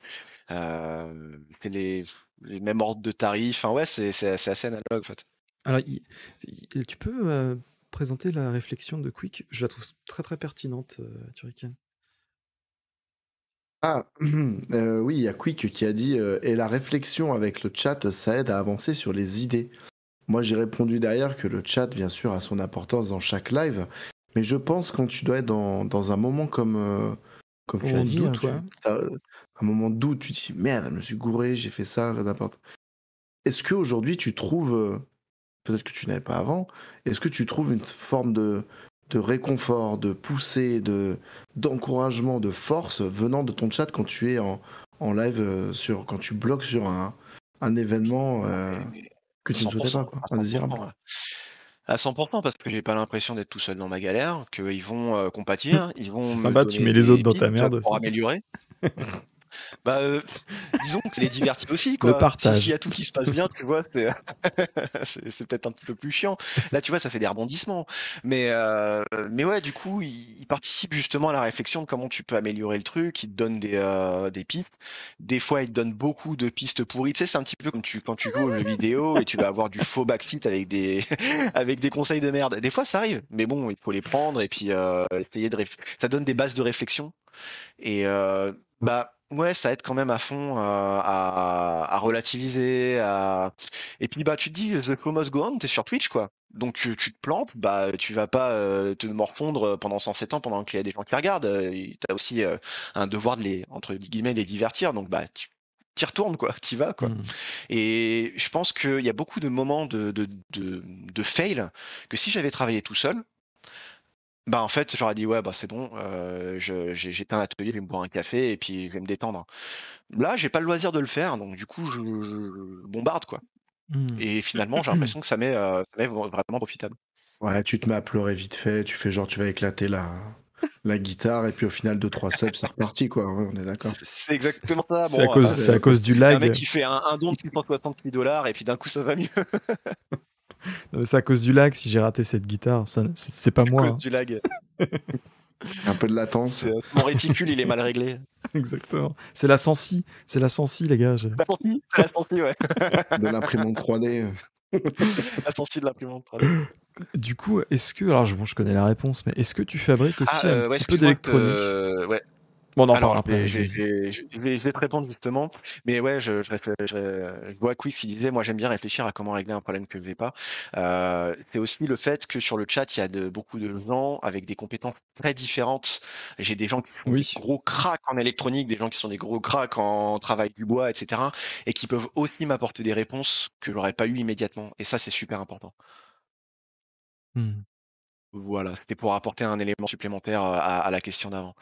C'est les mêmes ordres de tarifs. Enfin ouais, c'est assez analogue en fait. Alors, tu peux présenter la réflexion de Quick? Je la trouve très très pertinente, Turrican. Ah, oui, il y a Quick qui a dit et la réflexion avec le chat, ça aide à avancer sur les idées. Moi, j'ai répondu derrière que le chat, bien sûr, a son importance dans chaque live, mais je pense quand tu dois être dans un moment comme Au tu as moment de dit, hein, doute, ouais. un moment de doute, tu te dis merde, je me suis gouré, j'ai fait ça, n'importe. Est-ce qu'aujourd'hui, tu trouves, peut-être que tu n'avais pas avant, est-ce que tu trouves une forme de réconfort, de poussée, d'encouragement, de force venant de ton chat quand tu es en live, quand tu bloques sur un événement Ah, mais que tu ne souhaitais pas, quoi, à 100%, indésirable? ouais. À 100% parce que j'ai pas l'impression d'être tout seul dans ma galère, qu'ils vont compatir, ils vont C'est me sympa, tu donner mets les autres des dans ta pistes merde pour aussi. améliorer. Bah, disons que ça les divertit aussi, Le quoi. S'il y partage. a tout qui se passe bien, tu vois, c'est peut-être un petit peu plus chiant. Là, tu vois, ça fait des rebondissements. Mais ouais, du coup, ils participent justement à la réflexion de comment tu peux améliorer le truc. Ils te donnent des pistes. Des fois, ils te donnent beaucoup de pistes pourries. Tu sais, c'est un petit peu comme quand tu joues aux jeux vidéo et tu vas avoir du faux backfit avec avec des conseils de merde. Des fois, ça arrive. Mais bon, il faut les prendre et puis essayer ça donne des bases de réflexion. Et bah ouais, ça aide quand même à fond à relativiser. Et puis bah tu te dis, The Show Must Go On, t'es sur Twitch quoi. Donc tu te plantes, bah tu vas pas te morfondre pendant 107 ans pendant qu'il y a des gens qui regardent. T'as aussi un devoir de entre guillemets, les divertir. Donc bah tu t'y retournes quoi, t'y vas quoi. Hmm. Et je pense qu'il y a beaucoup de moments de fail que si j'avais travaillé tout seul, bah en fait, j'aurais dit ouais bah c'est bon, j'éteins l'atelier, je vais me boire un café et puis je vais me détendre. Là, j'ai pas le loisir de le faire, donc du coup je bombarde quoi. Hmm. Et finalement, j'ai l'impression que ça m'est vraiment profitable. Ouais, tu te mets à pleurer vite fait, tu fais genre tu vas éclater la guitare, et puis au final, deux trois subs, c'est reparti, quoi, ouais, on est d'accord. C'est exactement ça. C'est à Bon, cause, C'est c'est à cause du y a un mec lag. qui fait un don de 660 $ et puis d'un coup ça va mieux C'est à cause du lag si j'ai raté cette guitare. C'est pas à moi, cause hein. du lag. un peu de latence. Mon réticule, il est mal réglé. Exactement. C'est la sensi. C'est la sensi, les gars. C'est la sortie, ouais. De l'imprimante 3D. La sortie de l'imprimante 3D. Du coup, est-ce que, alors bon, je connais la réponse, mais est-ce que tu fabriques aussi un Ouais, petit peu excuse-moi d'électronique? ouais. Bon, on en Alors, parlera après, vas-y, vas-y. je vais te répondre justement, mais ouais, je vois Quick qui disait, moi j'aime bien réfléchir à comment régler un problème que je n'ai pas. C'est aussi le fait que sur le chat, il y a beaucoup de gens avec des compétences très différentes. J'ai des gens qui sont des Oui. gros cracks en électronique, des gens qui sont des gros cracks en travail du bois, etc., et qui peuvent aussi m'apporter des réponses que j'aurais pas eu immédiatement. Et ça, c'est super important. Hmm. Voilà, c'était pour apporter un élément supplémentaire à la question d'avant.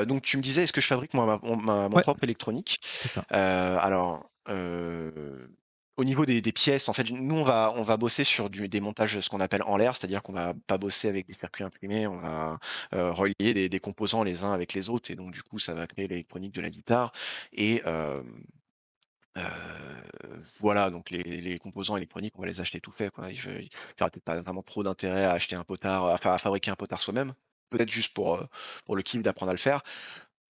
Donc tu me disais, est-ce que je fabrique moi mon Ouais, propre électronique? c'est ça. Alors, au niveau des pièces, en fait, nous on va bosser sur des montages ce qu'on appelle en l'air, c'est-à-dire qu'on va pas bosser avec des circuits imprimés, on va relier des composants les uns avec les autres, et donc du coup ça va créer l'électronique de la guitare. Et voilà, donc les composants électroniques, on va les acheter tout fait, quoi. Il n'y aura peut-être pas vraiment trop d'intérêt à acheter un potard, à fabriquer un potard soi-même. Peut-être juste pour le kiff d'apprendre à le faire.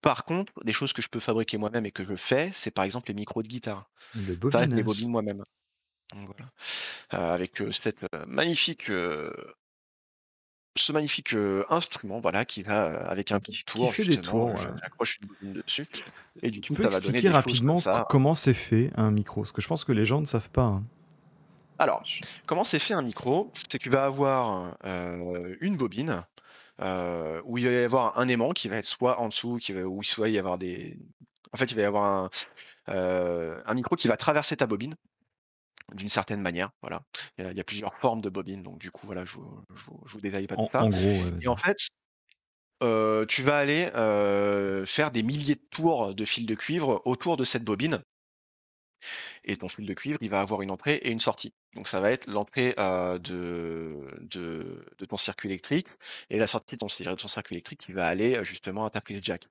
Par contre, des choses que je peux fabriquer moi-même et que je fais, c'est par exemple les micros de guitare. Le Ça, je les bobinage. bobine moi-même. Donc voilà. Avec ce magnifique instrument, voilà, qui va avec un bout de Qui tour, fait des justement, tours, ouais. j'accroche une bobine dessus, et du Tu coup, peux ça va donner expliquer des choses comme rapidement ça. comment c'est fait un micro? Parce que je pense que les gens ne savent pas, hein. Alors, Je- comment c'est fait un micro? C'est que tu vas avoir une bobine où il va y avoir un aimant qui va être soit en dessous, ou soit il va y avoir des. En fait, il va y avoir un micro qui va traverser ta bobine d'une certaine manière. Voilà. Il y a plusieurs formes de bobines, donc du coup, voilà, je vous détaille pas tout ça. En gros, ouais, Et en vas-y. fait, tu vas aller faire des milliers de tours de fil de cuivre autour de cette bobine. Et ton fil de cuivre, il va avoir une entrée et une sortie. Donc ça va être l'entrée de ton circuit électrique et la sortie de ton circuit électrique qui va aller justement à ta prise jack.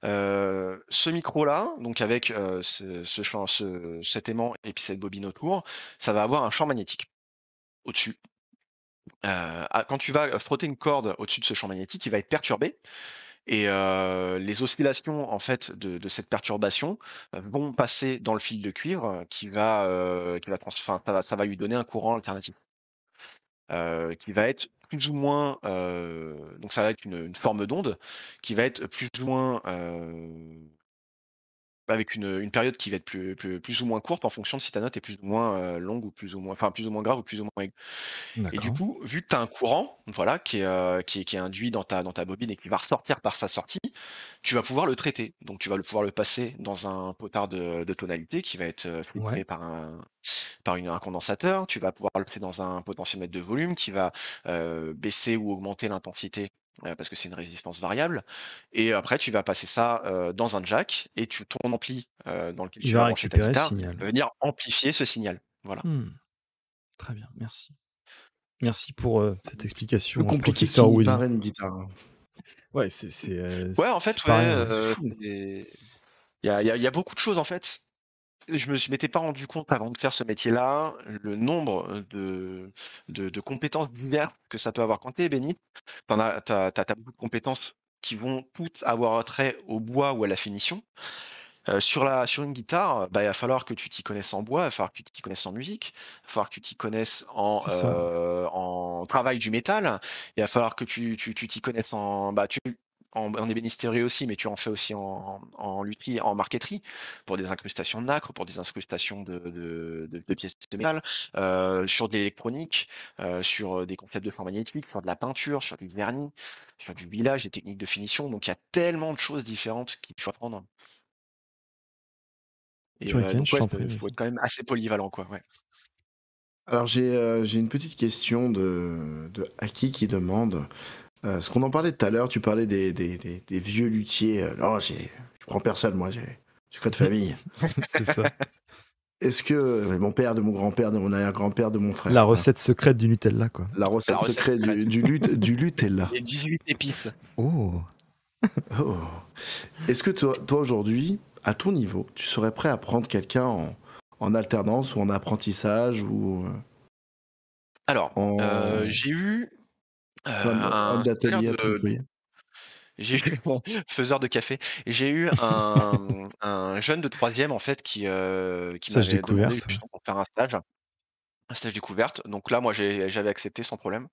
Ce micro-là, donc avec cet aimant et puis cette bobine autour, ça va avoir un champ magnétique au-dessus. Quand tu vas frotter une corde au-dessus de ce champ magnétique, il va être perturbé. Et les oscillations en fait de cette perturbation vont passer dans le fil de cuivre qui va enfin, ça va lui donner un courant alternatif. qui va être plus ou moins, donc ça va être une forme d'onde qui va être plus ou moins avec une période qui va être plus ou moins courte en fonction de si ta note est plus ou moins longue ou plus ou moins, enfin plus ou moins grave ou plus ou moins aiguë. Et du D'accord. coup, vu que tu as un courant, voilà, qui est induit dans ta bobine et qui va ressortir par sa sortie, tu vas pouvoir le traiter. Donc tu vas pouvoir le passer dans un potard de tonalité qui va être Ouais. filtré par un condensateur. Tu vas pouvoir le passer dans un potentiomètre de volume qui va baisser ou augmenter l'intensité parce que c'est une résistance variable. Et après, tu vas passer ça dans un jack et ton ampli dans lequel Il tu va vas brancher ta récupérer le guitare signal. va venir amplifier ce signal. Voilà. Très bien, merci. Merci pour cette explication, Plus compliqué professeur qu'il n'y Wheezy. paraît une guitare. Ouais, c'est Ouais, en fait, pas rien. C'est fou. il y a beaucoup de choses en fait. Je m'étais pas rendu compte avant de faire ce métier-là, le nombre de compétences diverses que ça peut avoir. Quand tu es ébéniste, t'as beaucoup de compétences qui vont toutes avoir trait au bois ou à la finition. Sur une guitare, bah, il va falloir que tu t'y connaisses en bois, il va falloir que tu t'y connaisses en musique, il va falloir que tu t'y connaisses C'est ça. en travail du métal, il va falloir que tu t'y connaisses en ébénisterie aussi, mais tu en fais aussi en lutherie, en marqueterie, pour des incrustations de nacre, pour des incrustations de pièces de métal, sur de l'électronique, sur des concepts de champ magnétique, sur de la peinture, sur du vernis, sur du huilage, des techniques de finition. Donc il y a tellement de choses différentes qu'il faut apprendre. Et Turrican, donc je ouais, t'en prie, faut vas-y. être quand même assez polyvalent, quoi. Ouais. Alors j'ai une petite question de Aki qui demande, ce qu'on en parlait tout à l'heure, tu parlais des vieux luthiers. Non, je prends personne, moi, j'ai cas de famille. C'est ça. Est-ce que mon père, de mon grand-père, de mon arrière-grand-père, de mon frère, La hein, recette secrète du Nutella, quoi. la recette La recette secrète secrète. du Nutella. Les 18 épices. Oh. Oh. Est-ce que toi aujourd'hui, à ton niveau, tu serais prêt à prendre quelqu'un en alternance ou en apprentissage ou Alors, en j'ai eu homme un salaire d'atelier à tout nettoyer? j'ai eu faiseur de café. Et j'ai eu un jeune de 3e en fait qui Stage m'avait demandé découverte. Ouais. justement pour faire un stage découverte. Donc là, moi, j'avais accepté sans problème.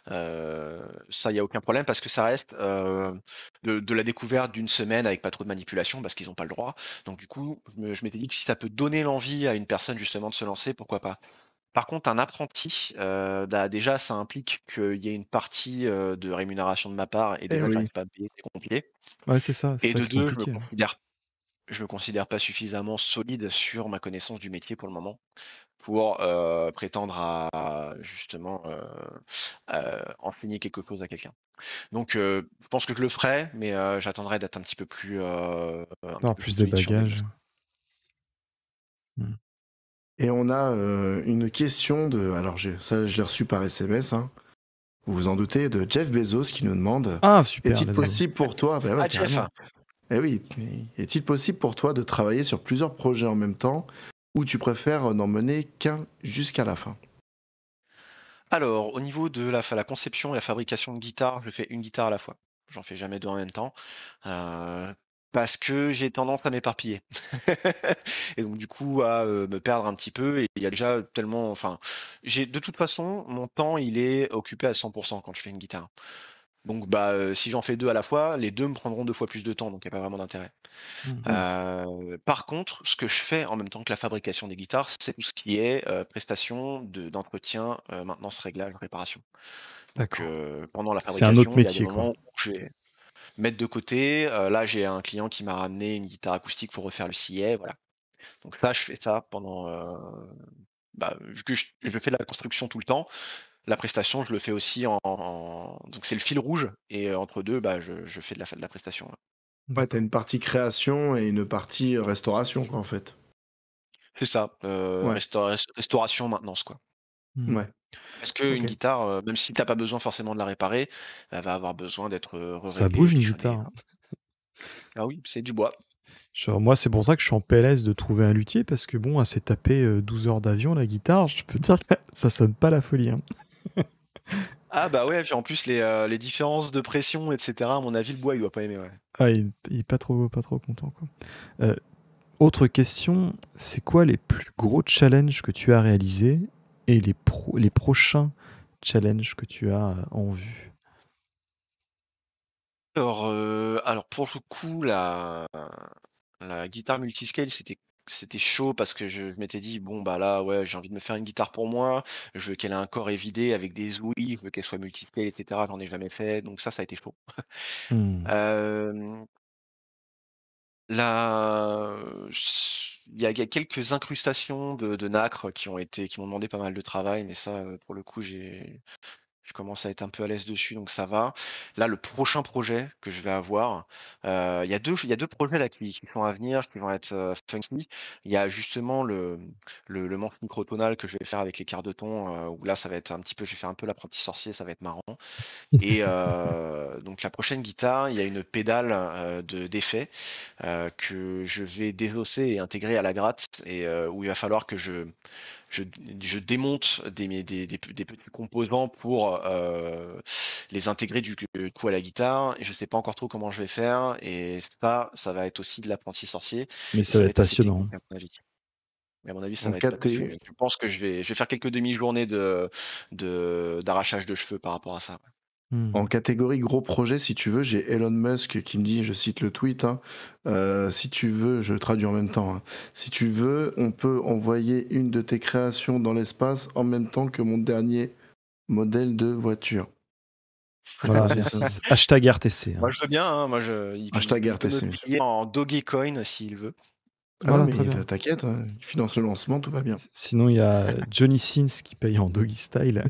Ça, il y a aucun problème parce que ça reste de la découverte d'une semaine avec pas trop de manipulation parce qu'ils n'ont pas le droit. Donc du coup, je m'étais dit que si ça peut donner l'envie à une personne justement de se lancer, pourquoi pas. Par contre, un apprenti, déjà, ça implique qu'il y ait une partie de rémunération de ma part, et Eh déjà que oui. j'arrive pas à me payer, c'est compliqué. Ouais, c'est ça. C'est Et ça de qui est deux, compliqué. je me considère pas suffisamment solide sur ma connaissance du métier pour le moment pour prétendre à justement enseigner quelque chose à quelqu'un. Donc, je pense que je le ferai, mais j'attendrai d'être un petit peu plus Avoir plus de solide sur mes bagages. bases. Et on a une question alors ça je l'ai reçu par SMS, hein. Vous vous en doutez, de Jeff Bezos qui nous demande, Ah, super. est-il vas-y. possible pour toi, bah ouais, Ah, Jeff. carrément. Eh oui, est-il possible pour toi de travailler sur plusieurs projets en même temps ou tu préfères n'en mener qu'un jusqu'à la fin? Alors, au niveau de la conception et la fabrication de guitare, je fais une guitare à la fois. J'en fais jamais deux en même temps. Parce que j'ai tendance à m'éparpiller. Et donc, du coup, à me perdre un petit peu. Et il y a déjà tellement. Enfin, de toute façon, mon temps, il est occupé à 100% quand je fais une guitare. Donc, si j'en fais deux à la fois, les deux me prendront 2 fois plus de temps. Donc, il n'y a pas vraiment d'intérêt. Par contre, ce que je fais en même temps que la fabrication des guitares, c'est tout ce qui est prestation d'entretien, maintenance, réglage, réparation. Donc, D'accord. pendant la C'est un autre fabrication, il y a des métier, quoi. moments où je vais mettre de côté. Là, j'ai un client qui m'a ramené une guitare acoustique pour refaire le sillet, voilà. Donc ça, je fais ça pendant, vu que je fais de la construction tout le temps, la prestation, je le fais aussi donc c'est le fil rouge et entre deux, je fais de la prestation, ouais. Ouais, t'as une partie création et une partie restauration, quoi, en fait. C'est ça, Ouais, restauration, maintenance, quoi. ouais, Parce qu'une ok. guitare, même si tu as pas besoin forcément de la réparer, elle va avoir besoin d'être, Ça réglée, bouge une bichonnée, guitare. hein. Ah oui, c'est du bois. Moi, c'est pour ça que je suis en PLS de trouver un luthier parce que bon, à s'est tapé 12 heures d'avion la guitare, je peux dire que ça sonne pas la folie. Hein. Ah bah ouais, puis en plus les différences de pression, et cetera, à mon avis, le bois, il doit pas aimer, ouais. Ah, il est pas trop content, quoi. Autre question, c'est quoi les plus gros challenges que tu as réalisés et les prochains challenge que tu as en vue? Alors pour le coup, la guitare multiscale, c'était chaud parce que je m'étais dit, bon, bah là, ouais, j'ai envie de me faire une guitare pour moi. Je veux qu'elle ait un corps évidé avec des ouïes, je veux qu'elle soit multiscale, etc. J'en ai jamais fait, donc ça a été chaud. Hmm. Euh, Là, il y a quelques incrustations de nacre qui m'ont demandé pas mal de travail, mais ça, pour le coup, je commence à être un peu à l'aise dessus, donc ça va. Là, le prochain projet que je vais avoir, il y a deux projets là qui sont à venir, qui vont être funky. Il y a justement le manche microtonal que je vais faire avec les quarts de ton, où là, ça va être un petit peu, je vais faire un peu l'apprenti sorcier, ça va être marrant. Et donc la prochaine guitare, il y a une pédale d'effet que je vais désosser et intégrer à la gratte, et où il va falloir que je, je démonte des petits composants pour les intégrer du coup à la guitare. Et je sais pas encore trop comment je vais faire. Et ça va être aussi de l'apprenti sorcier. Mais Et ça ça va va être être assez passionnant. technique à mon avis. Mais à mon avis, ça En va être pas parce que KT, je pense que je vais faire quelques demi-journées d'arrachage de cheveux par rapport à ça. Hmm. en catégorie gros projet, si tu veux, j'ai Elon Musk qui me dit, je cite le tweet, hein, si tu veux, je le traduis en même temps, hein, si tu veux, on peut envoyer une de tes créations dans l'espace en même temps que mon dernier modèle de voiture. Voilà, Vas-y, merci. ça. Hashtag RTC. Moi, Hein. je veux bien. Hein, Hashtag il peut me RTC. payer en Dogecoin s'il veut. Ah non, Voilà, mais très bien. t'inquiète, hein, il finance le lancement, tout va bien. Sinon, il y a Johnny Sins qui paye en doggy style.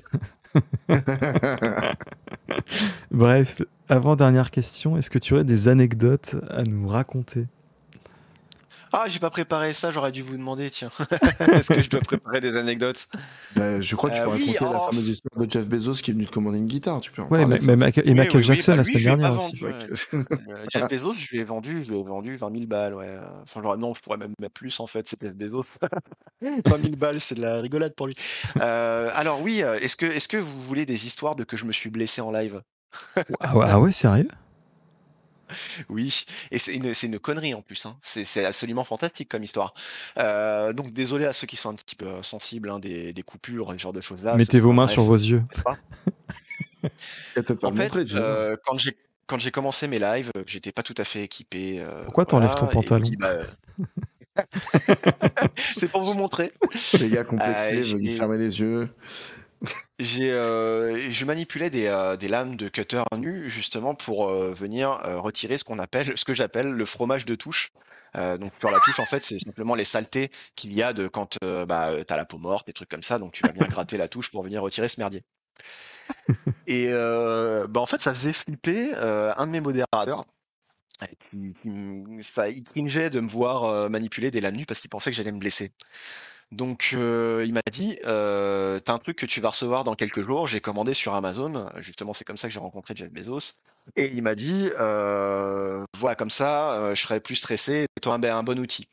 Bref, avant-dernière question, est-ce que tu aurais des anecdotes à nous raconter? Ah, j'ai pas préparé ça, j'aurais dû vous demander, tiens. Est-ce que je dois préparer des anecdotes? Bah, je crois que tu peux Oui, raconter la oh, fameuse histoire de Jeff Bezos qui est venu te commander une guitare. Tu peux en Ouais, parler de ça. et oui, Michael oui, oui, Jackson bah la lui, semaine je l'ai pas dernière aussi. vendu. Ouais, Jeff Bezos, je l'ai vendu 20 000 balles, ouais. Enfin, non, je pourrais même mettre plus en fait, c'est Jeff Bezos. 20 000 balles, c'est de la rigolade pour lui. Alors oui, est-ce que vous voulez des histoires de que je me suis blessé en live? Ah ouais, sérieux? Oui, et c'est une connerie en plus, hein. C'est absolument fantastique comme histoire. Donc désolé à ceux qui sont un petit peu sensibles, hein, des coupures et ce genre de choses-là, ce Mettez vos sera mains sur bref. vos yeux. Pas. Et peut-être pas En le fait, montrer, tu sais pas. quand j'ai commencé mes lives, j'étais pas tout à fait équipé, Pourquoi t'enlèves ton voilà, et pantalon? puis bah, c'est pour vous montrer. Les gars complexés veulent y J'ai fermer les yeux. je manipulais des lames de cutter nu justement pour venir retirer ce que j'appelle le fromage de touche. Donc sur la touche en fait c'est simplement les saletés qu'il y a de quand t'as la peau morte, des trucs comme ça, donc tu vas venir gratter la touche pour venir retirer ce merdier. Et en fait ça faisait flipper un de mes modérateurs. Il cringeait de me voir manipuler des lames nues parce qu'il pensait que j'allais me blesser. Donc il m'a dit, t'as un truc que tu vas recevoir dans quelques jours, j'ai commandé sur Amazon, justement c'est comme ça que j'ai rencontré Jeff Bezos, et il m'a dit, voilà comme ça, je serai plus stressé, c'est un bon outil.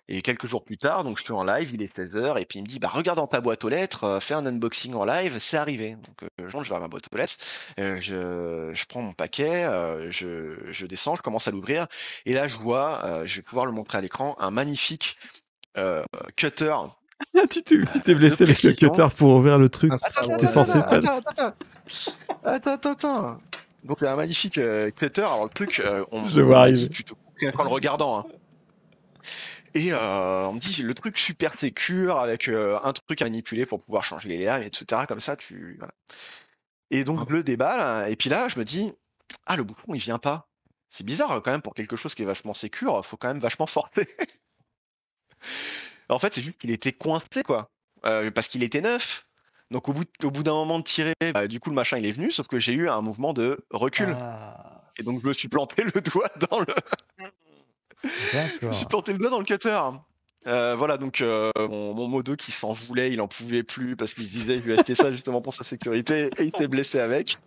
Et quelques jours plus tard, donc je suis en live, il est 16h, et puis il me dit, bah regarde dans ta boîte aux lettres, fais un unboxing en live, c'est arrivé. Donc je rentre, je vais à ma boîte aux lettres, je prends mon paquet, je descends, je commence à l'ouvrir, et là je vois, je vais pouvoir le montrer à l'écran, un magnifique cutter Tu t'es de blessé avec le précision. cutter pour ouvrir le truc. Un Attends, sabre T'es attends, censé attends, pas. attends. Donc c'est un magnifique cutter. Alors le truc, on Je le vois m'a dit arriver. plutôt rien qu'en le regardant. Hein. Et on me dit le truc super sécure avec un truc à manipuler pour pouvoir changer les lames, etc. Comme ça, voilà. Et donc je le déballe. Et puis là, je me dis ah le bouton il vient pas. C'est bizarre quand même pour quelque chose qui est vachement sécure. Faut quand même vachement forcer. En fait, c'est juste qu'il était coincé quoi, parce qu'il était neuf. Donc au bout d'un moment de tirer, du coup le machin il est venu, sauf que j'ai eu un mouvement de recul. Ah, Et donc je me suis planté le doigt je me suis d'accord. planté le doigt dans le cutter. Voilà, donc mon modo qui s'en voulait, il en pouvait plus parce qu'il se disait je vais acheter ça justement pour sa sécurité et il s'est blessé avec.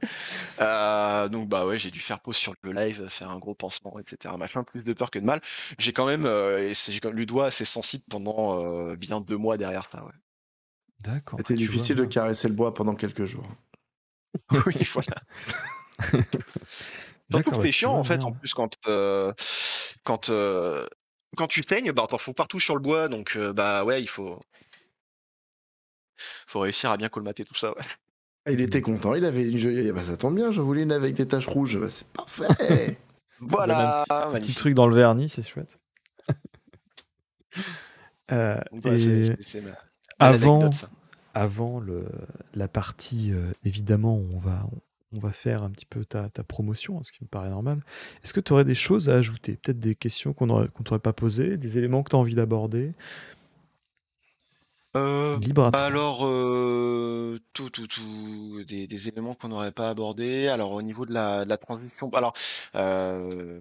Donc bah ouais, j'ai dû faire pause sur le live, faire un gros pansement, etc. Machin, plus de peur que de mal. J'ai quand même j'ai quand même le doigt assez sensible pendant bien 2 mois derrière ça. Ouais. D'accord. C'était Tu vois difficile de bien. caresser le bois pendant quelques jours. Oui, voilà. Surtout D'accord, que bah, c'est tu chiant vois en fait bien. en plus quand quand tu saignes, bah t'en fous partout sur le bois, donc bah ouais, il faut réussir à bien colmater tout ça. Ouais. Il était content, il avait une jolie. Bah, ça tombe bien, je voulais une avec des taches rouges. Bah, c'est parfait. Voilà, Un petit magnifique. truc dans le vernis, c'est chouette. Bah, Et c'est ma avant, anecdote, ça. avant la partie, évidemment, on va faire un petit peu ta promotion, hein, ce qui me paraît normal. Est-ce que tu aurais des choses à ajouter? Peut-être des questions qu'on t'aurait pas posées, des éléments que tu as envie d'aborder? Libre à toi. Alors, des éléments qu'on n'aurait pas abordés. Alors, au niveau de la transition, alors,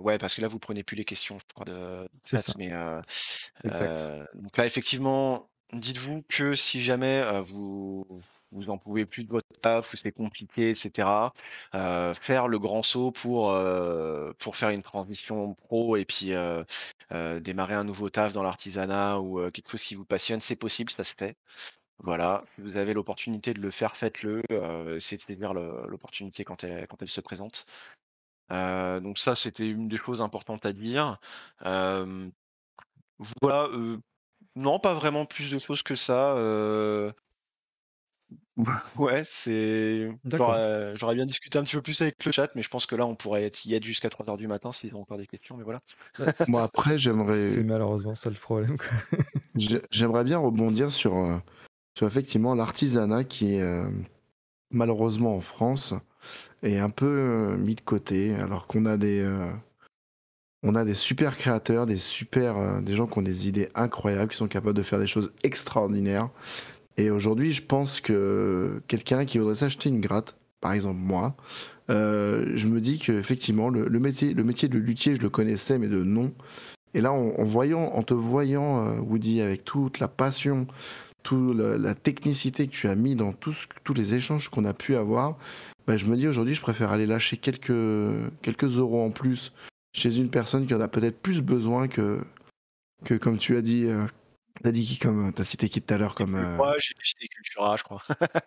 ouais, parce que là, vous prenez plus les questions, je crois, de C'est chat, ça. mais Exact. donc là, effectivement, dites-vous que si jamais vous en pouvez plus de votre taf, ou c'est compliqué, etc., faire le grand saut pour faire une transition pro et puis démarrer un nouveau taf dans l'artisanat ou quelque chose qui vous passionne, c'est possible, ça se fait. Voilà, si vous avez l'opportunité de le faire, faites-le. Essayez de saisir l'opportunité quand elle se présente. Donc ça, c'était une des choses importantes à dire. Euh, voilà, non, pas vraiment plus de choses que ça. Ouais, D'accord. j'aurais bien discuté un petit peu plus avec le chat, mais je pense que là, on pourrait y être jusqu'à 3 heures du matin s'ils ont encore des questions, mais voilà. Moi, après, C'est malheureusement ça le problème, quoi. j'aimerais bien rebondir sur effectivement l'artisanat qui est malheureusement en France est un peu mis de côté, alors qu'on a on a des super créateurs, des gens qui ont des idées incroyables, qui sont capables de faire des choses extraordinaires. Et aujourd'hui, je pense que quelqu'un qui voudrait s'acheter une gratte, par exemple moi, je me dis qu'effectivement, le métier de luthier, je le connaissais, mais de nom. Et là, en te voyant, Woody, avec toute la passion, toute la technicité que tu as mis dans tous les échanges qu'on a pu avoir, bah, je me dis aujourd'hui, je préfère aller lâcher quelques euros en plus chez une personne qui en a peut-être plus besoin que comme tu as dit, t'as dit qui comme t'as cité qui tout à l'heure comme Moi, j'ai des Cultura, je crois.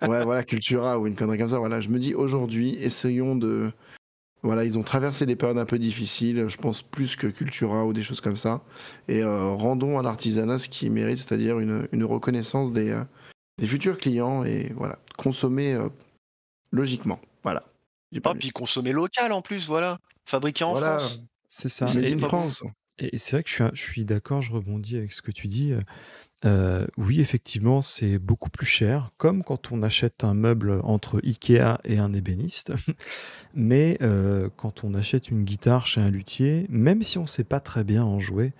ouais voilà Cultura ou une connerie comme ça. Voilà, je me dis aujourd'hui, essayons de voilà, ils ont traversé des périodes un peu difficiles, je pense plus que Cultura ou des choses comme ça, et rendons à l'artisanat ce qu'il mérite, c'est-à-dire une reconnaissance des futurs clients et voilà, consommer logiquement. Voilà. J'ai pas Ah, mieux. puis consommer local en plus, voilà. Fabriqué en Voilà, France. C'est ça. Ici, made c'est in pas beau. France. Et c'est vrai que je suis d'accord, je rebondis avec ce que tu dis. Oui, effectivement, c'est beaucoup plus cher, comme quand on achète un meuble entre Ikea et un ébéniste. Mais quand on achète une guitare chez un luthier, même si on ne sait pas très bien en jouer,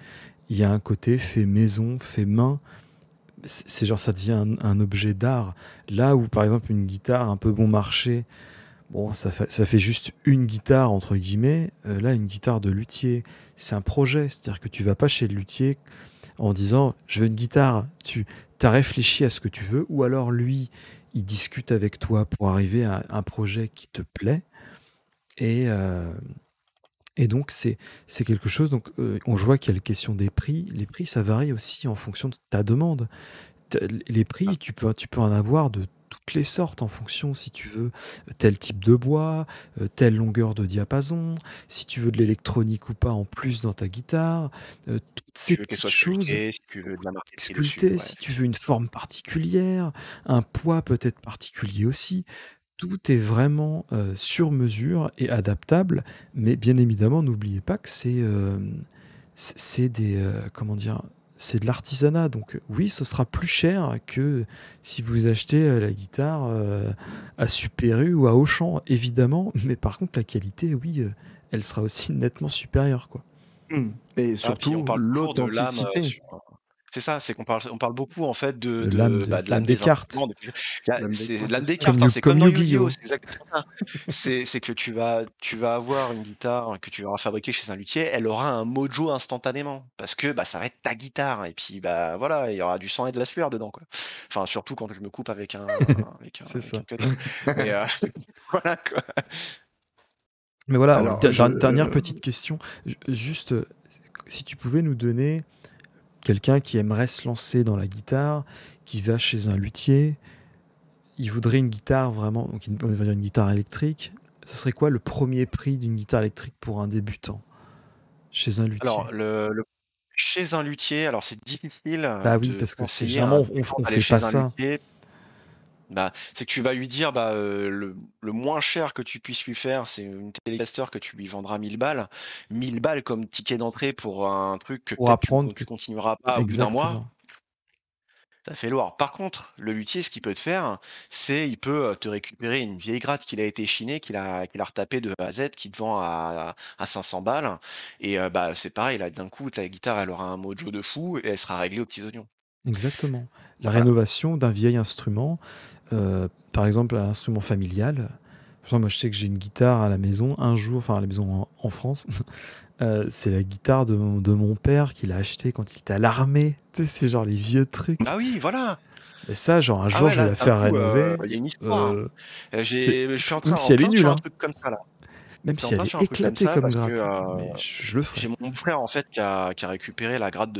il y a un côté fait maison, fait main. C'est genre, ça devient un objet d'art. Là où, par exemple, une guitare un peu bon marché, bon, ça fait juste une guitare, entre guillemets. Là, une guitare de luthier, c'est un projet. C'est-à-dire que tu vas pas chez le luthier en disant je veux une guitare, tu as réfléchi à ce que tu veux, ou alors lui, il discute avec toi pour arriver à un projet qui te plaît. Et, euh, et donc, c'est quelque chose. Donc, on voit qu'il y a la question des prix. Les prix, ça varie aussi en fonction de ta demande. Les prix, tu peux en avoir de toutes les sortes en fonction, si tu veux, tel type de bois, telle longueur de diapason, si tu veux de l'électronique ou pas en plus dans ta guitare, toutes Si ces tu veux qu'elle petites soit choses sculptée, si tu veux de la marqueterie dessus, sculptées, ouais, si tu veux une effectivement. forme particulière, un poids peut-être particulier aussi. Tout est vraiment sur mesure et adaptable, mais bien évidemment, n'oubliez pas que c'est des comment dire, c'est de l'artisanat. Donc oui, ce sera plus cher que si vous achetez la guitare à Super U ou à Auchan, évidemment. Mais par contre, la qualité, oui, elle sera aussi nettement supérieure, quoi. Et Ah, puis on surtout parle toujours de l'âme l'authenticité. c'est ça, c'est on parle beaucoup en fait De l'âme bah, de l'âme l'âme des des cartes, instruments. Là, L'âme des c'est cartes l'âme des aussi. cartes, hein, c'est comme comme dans Yu-Gi-Oh! Yu-Gi-Oh! C'est exactement ça. C'est que tu vas avoir une guitare que tu auras fabriquée chez un luthier, elle aura un mojo instantanément. Parce que bah, ça va être ta guitare. Et puis bah voilà, il y aura du sang et de la sueur dedans, quoi. Enfin, surtout quand je me coupe C'est avec ça. un cutter. Mais voilà quoi. Mais voilà, Alors, dernière petite question. Juste, si tu pouvais nous donner quelqu'un qui aimerait se lancer dans la guitare, qui va chez un luthier, il voudrait une guitare vraiment, donc on va dire une guitare électrique. Ce serait quoi le premier prix d'une guitare électrique pour un débutant chez un luthier? Alors, chez un luthier, alors c'est difficile Bah oui, de parce que c'est conseiller, généralement hein, on typiquement d'aller fait pas chez un ça. luthier. C'est que tu vas lui dire, le moins cher que tu puisses lui faire, c'est une Telecaster que tu lui vendras 1000 balles. 1000 balles comme ticket d'entrée pour un truc que Pour peut-être apprendre que... tu continueras pas au bout d'un mois. Exactement. Ça fait lourd. Par contre, le luthier, ce qu'il peut te faire, c'est il peut te récupérer une vieille gratte qu'il a été chinée, qu'il a retapée de A à Z, qui te vend à 500 balles. Et c'est pareil, là, d'un coup, ta guitare, elle aura un mojo de fou et elle sera réglée aux petits oignons. Exactement. La Voilà. rénovation d'un vieil instrument, par exemple un instrument familial. Par exemple, moi, je sais que j'ai une guitare à la maison un jour, enfin à la maison en France. C'est la guitare de mon père qu'il a acheté quand il était à l'armée. Tu sais, c'est genre les vieux trucs. Bah oui, voilà. Et ça, genre un Ah jour, ouais, je vais là, la d'un faire coup, rénover. il y a une histoire. Je suis Même si en elle est plein sur nulle, un hein. truc comme ça, là. Même Je suis si en elle plein est sur un truc comme éclatée ça comme parce que gratte, mais je le ferai. j'ai mon frère en fait qui a récupéré la gratte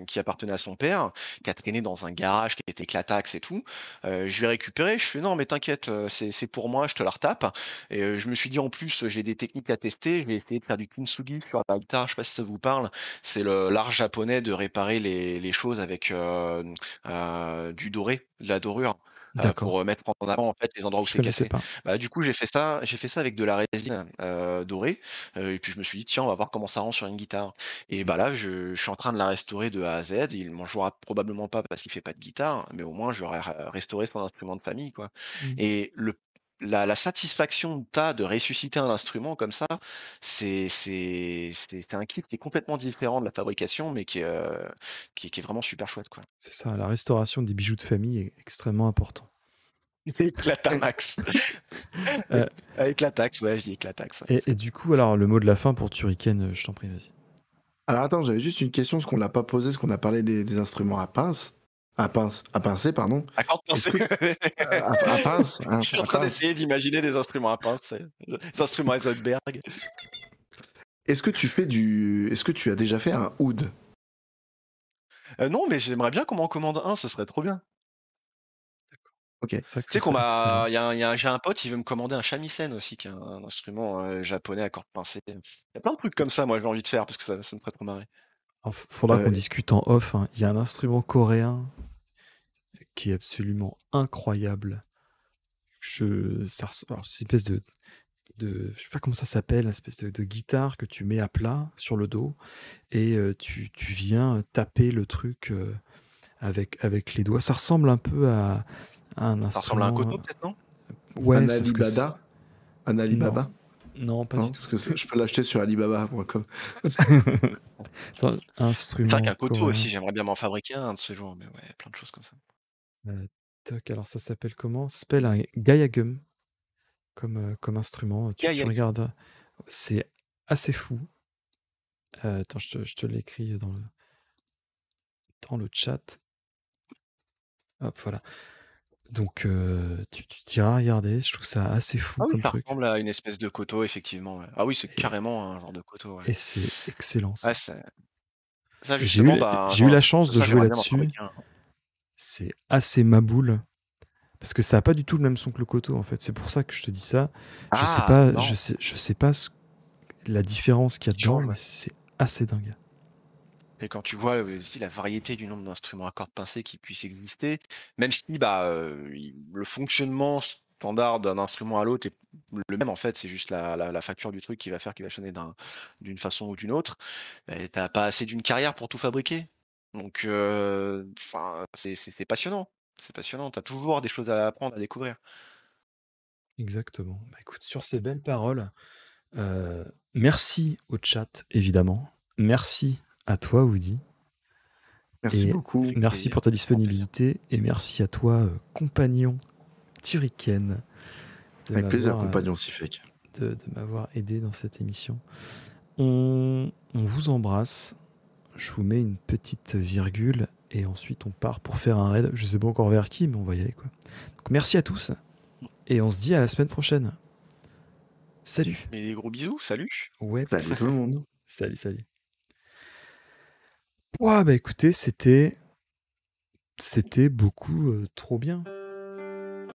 qui appartenait à son père, qui a traîné dans un garage qui était éclataxe et tout. Je l'ai récupéré, je fais non mais t'inquiète, c'est pour moi, je te la retape. Et je me suis dit en plus j'ai des techniques à tester, je vais essayer de faire du kintsugi sur la guitare, je sais pas si ça vous parle. C'est l'art japonais de réparer les choses avec du doré, de la dorure. D'accord. Pour mettre en avant en fait les endroits où Je c'est connaissais cassé. pas. Du coup j'ai fait ça avec de la résine dorée. Et puis je me suis dit tiens on va voir comment ça rend sur une guitare. Et là je suis en train de la restaurer de A à Z. Il m'en jouera probablement pas parce qu'il fait pas de guitare, mais au moins j'aurai restauré son instrument de famille quoi. Mm. Et la satisfaction que t'as de ressusciter un instrument comme ça, c'est un kit qui est complètement différent de la fabrication, mais qui est vraiment super chouette quoi. C'est ça, la restauration des bijoux de famille est extrêmement important. Éclatamax. Euh, Avec la taxe, ouais, je dis éclataxe. et du coup, alors, le mot de la fin pour Turrican, je t'en prie, vas-y. Alors attends, j'avais juste une question, ce qu'on l'a pas posé, ce qu'on a parlé des instruments à pincer, pardon. À corde pincée. À pince. Hein, Je suis en train d'essayer d'imaginer des instruments à pince, des instruments Heisenberg. Est-ce que tu as déjà fait un oud? Non, mais j'aimerais bien qu'on m'en commande un, ce serait trop bien. Ok. C'est vrai que Tu sais ça serait excellent. j'ai un pote, il veut me commander un shamisen aussi, qui est un instrument japonais à cordes pincées. Il y a plein de trucs comme ça, moi j'ai envie de faire parce que ça me ferait trop marrer. Alors, faudra qu'on Euh, discute en off, hein. Il y a un instrument coréen qui est absolument incroyable. Alors, c'est une espèce je sais pas comment ça s'appelle, une espèce de guitare que tu mets à plat sur le dos et tu viens taper le truc avec les doigts. Ça ressemble un peu à un instrument. Ça ressemble à un koto peut-être, non? Ouais, un sauf que Alibaba? Un Alibaba? non, pas Non, du tout. parce que je peux l'acheter sur alibaba.com. Attends, instrument C'est vrai qu'un koto coréen. aussi, j'aimerais bien m'en fabriquer un de ce jour, mais ouais, plein de choses comme ça. Toc, alors ça s'appelle comment? Ça s'appelle un gayagum comme instrument. Tu Gayagum. regardes, c'est assez fou. Attends, je te l'écris dans le chat. Hop, voilà. Donc, tu t'iras regarder. Je trouve ça assez fou Ah oui, comme ça truc. ressemble à une espèce de koto, effectivement. Ouais. Ah oui, c'est carrément un genre de koto. Ouais. Et c'est excellent. Ouais, ça J'ai justement, eu la chance de ça, jouer j'aimerais bien m'en là-dessus. fabriquer un. C'est assez maboule. Parce que ça n'a pas du tout le même son que le koto, en fait. C'est pour ça que je te dis ça. Je sais Ah, pas, c'est marrant. je sais pas la différence qu'il y a Qui dedans, change, mais ouais. c'est assez dingue. Et quand tu vois aussi la variété du nombre d'instruments à cordes pincées qui puissent exister, même si le fonctionnement standard d'un instrument à l'autre est le même en fait, c'est juste la facture du truc qui va faire qu'il va sonner d'une façon ou d'une autre, t'as pas assez d'une carrière pour tout fabriquer. Donc c'est passionnant. C'est passionnant, t'as toujours des choses à apprendre, à découvrir. Exactement. Bah, écoute, sur ces belles paroles, merci au chat, évidemment. Merci à toi, Woody. Merci Et beaucoup. merci pour ta disponibilité. Et merci à toi, compagnon Turrican. Avec plaisir, compagnon Sifek. De m'avoir aidé dans cette émission. On vous embrasse. Je vous mets une petite virgule et ensuite on part pour faire un raid. Je sais pas encore vers qui, mais on va y aller, quoi. Donc merci à tous et on se dit à la semaine prochaine. Salut. Et des gros bisous, salut. Ouais. Salut tout le monde. Salut. Ouais, bah écoutez, c'était beaucoup trop bien.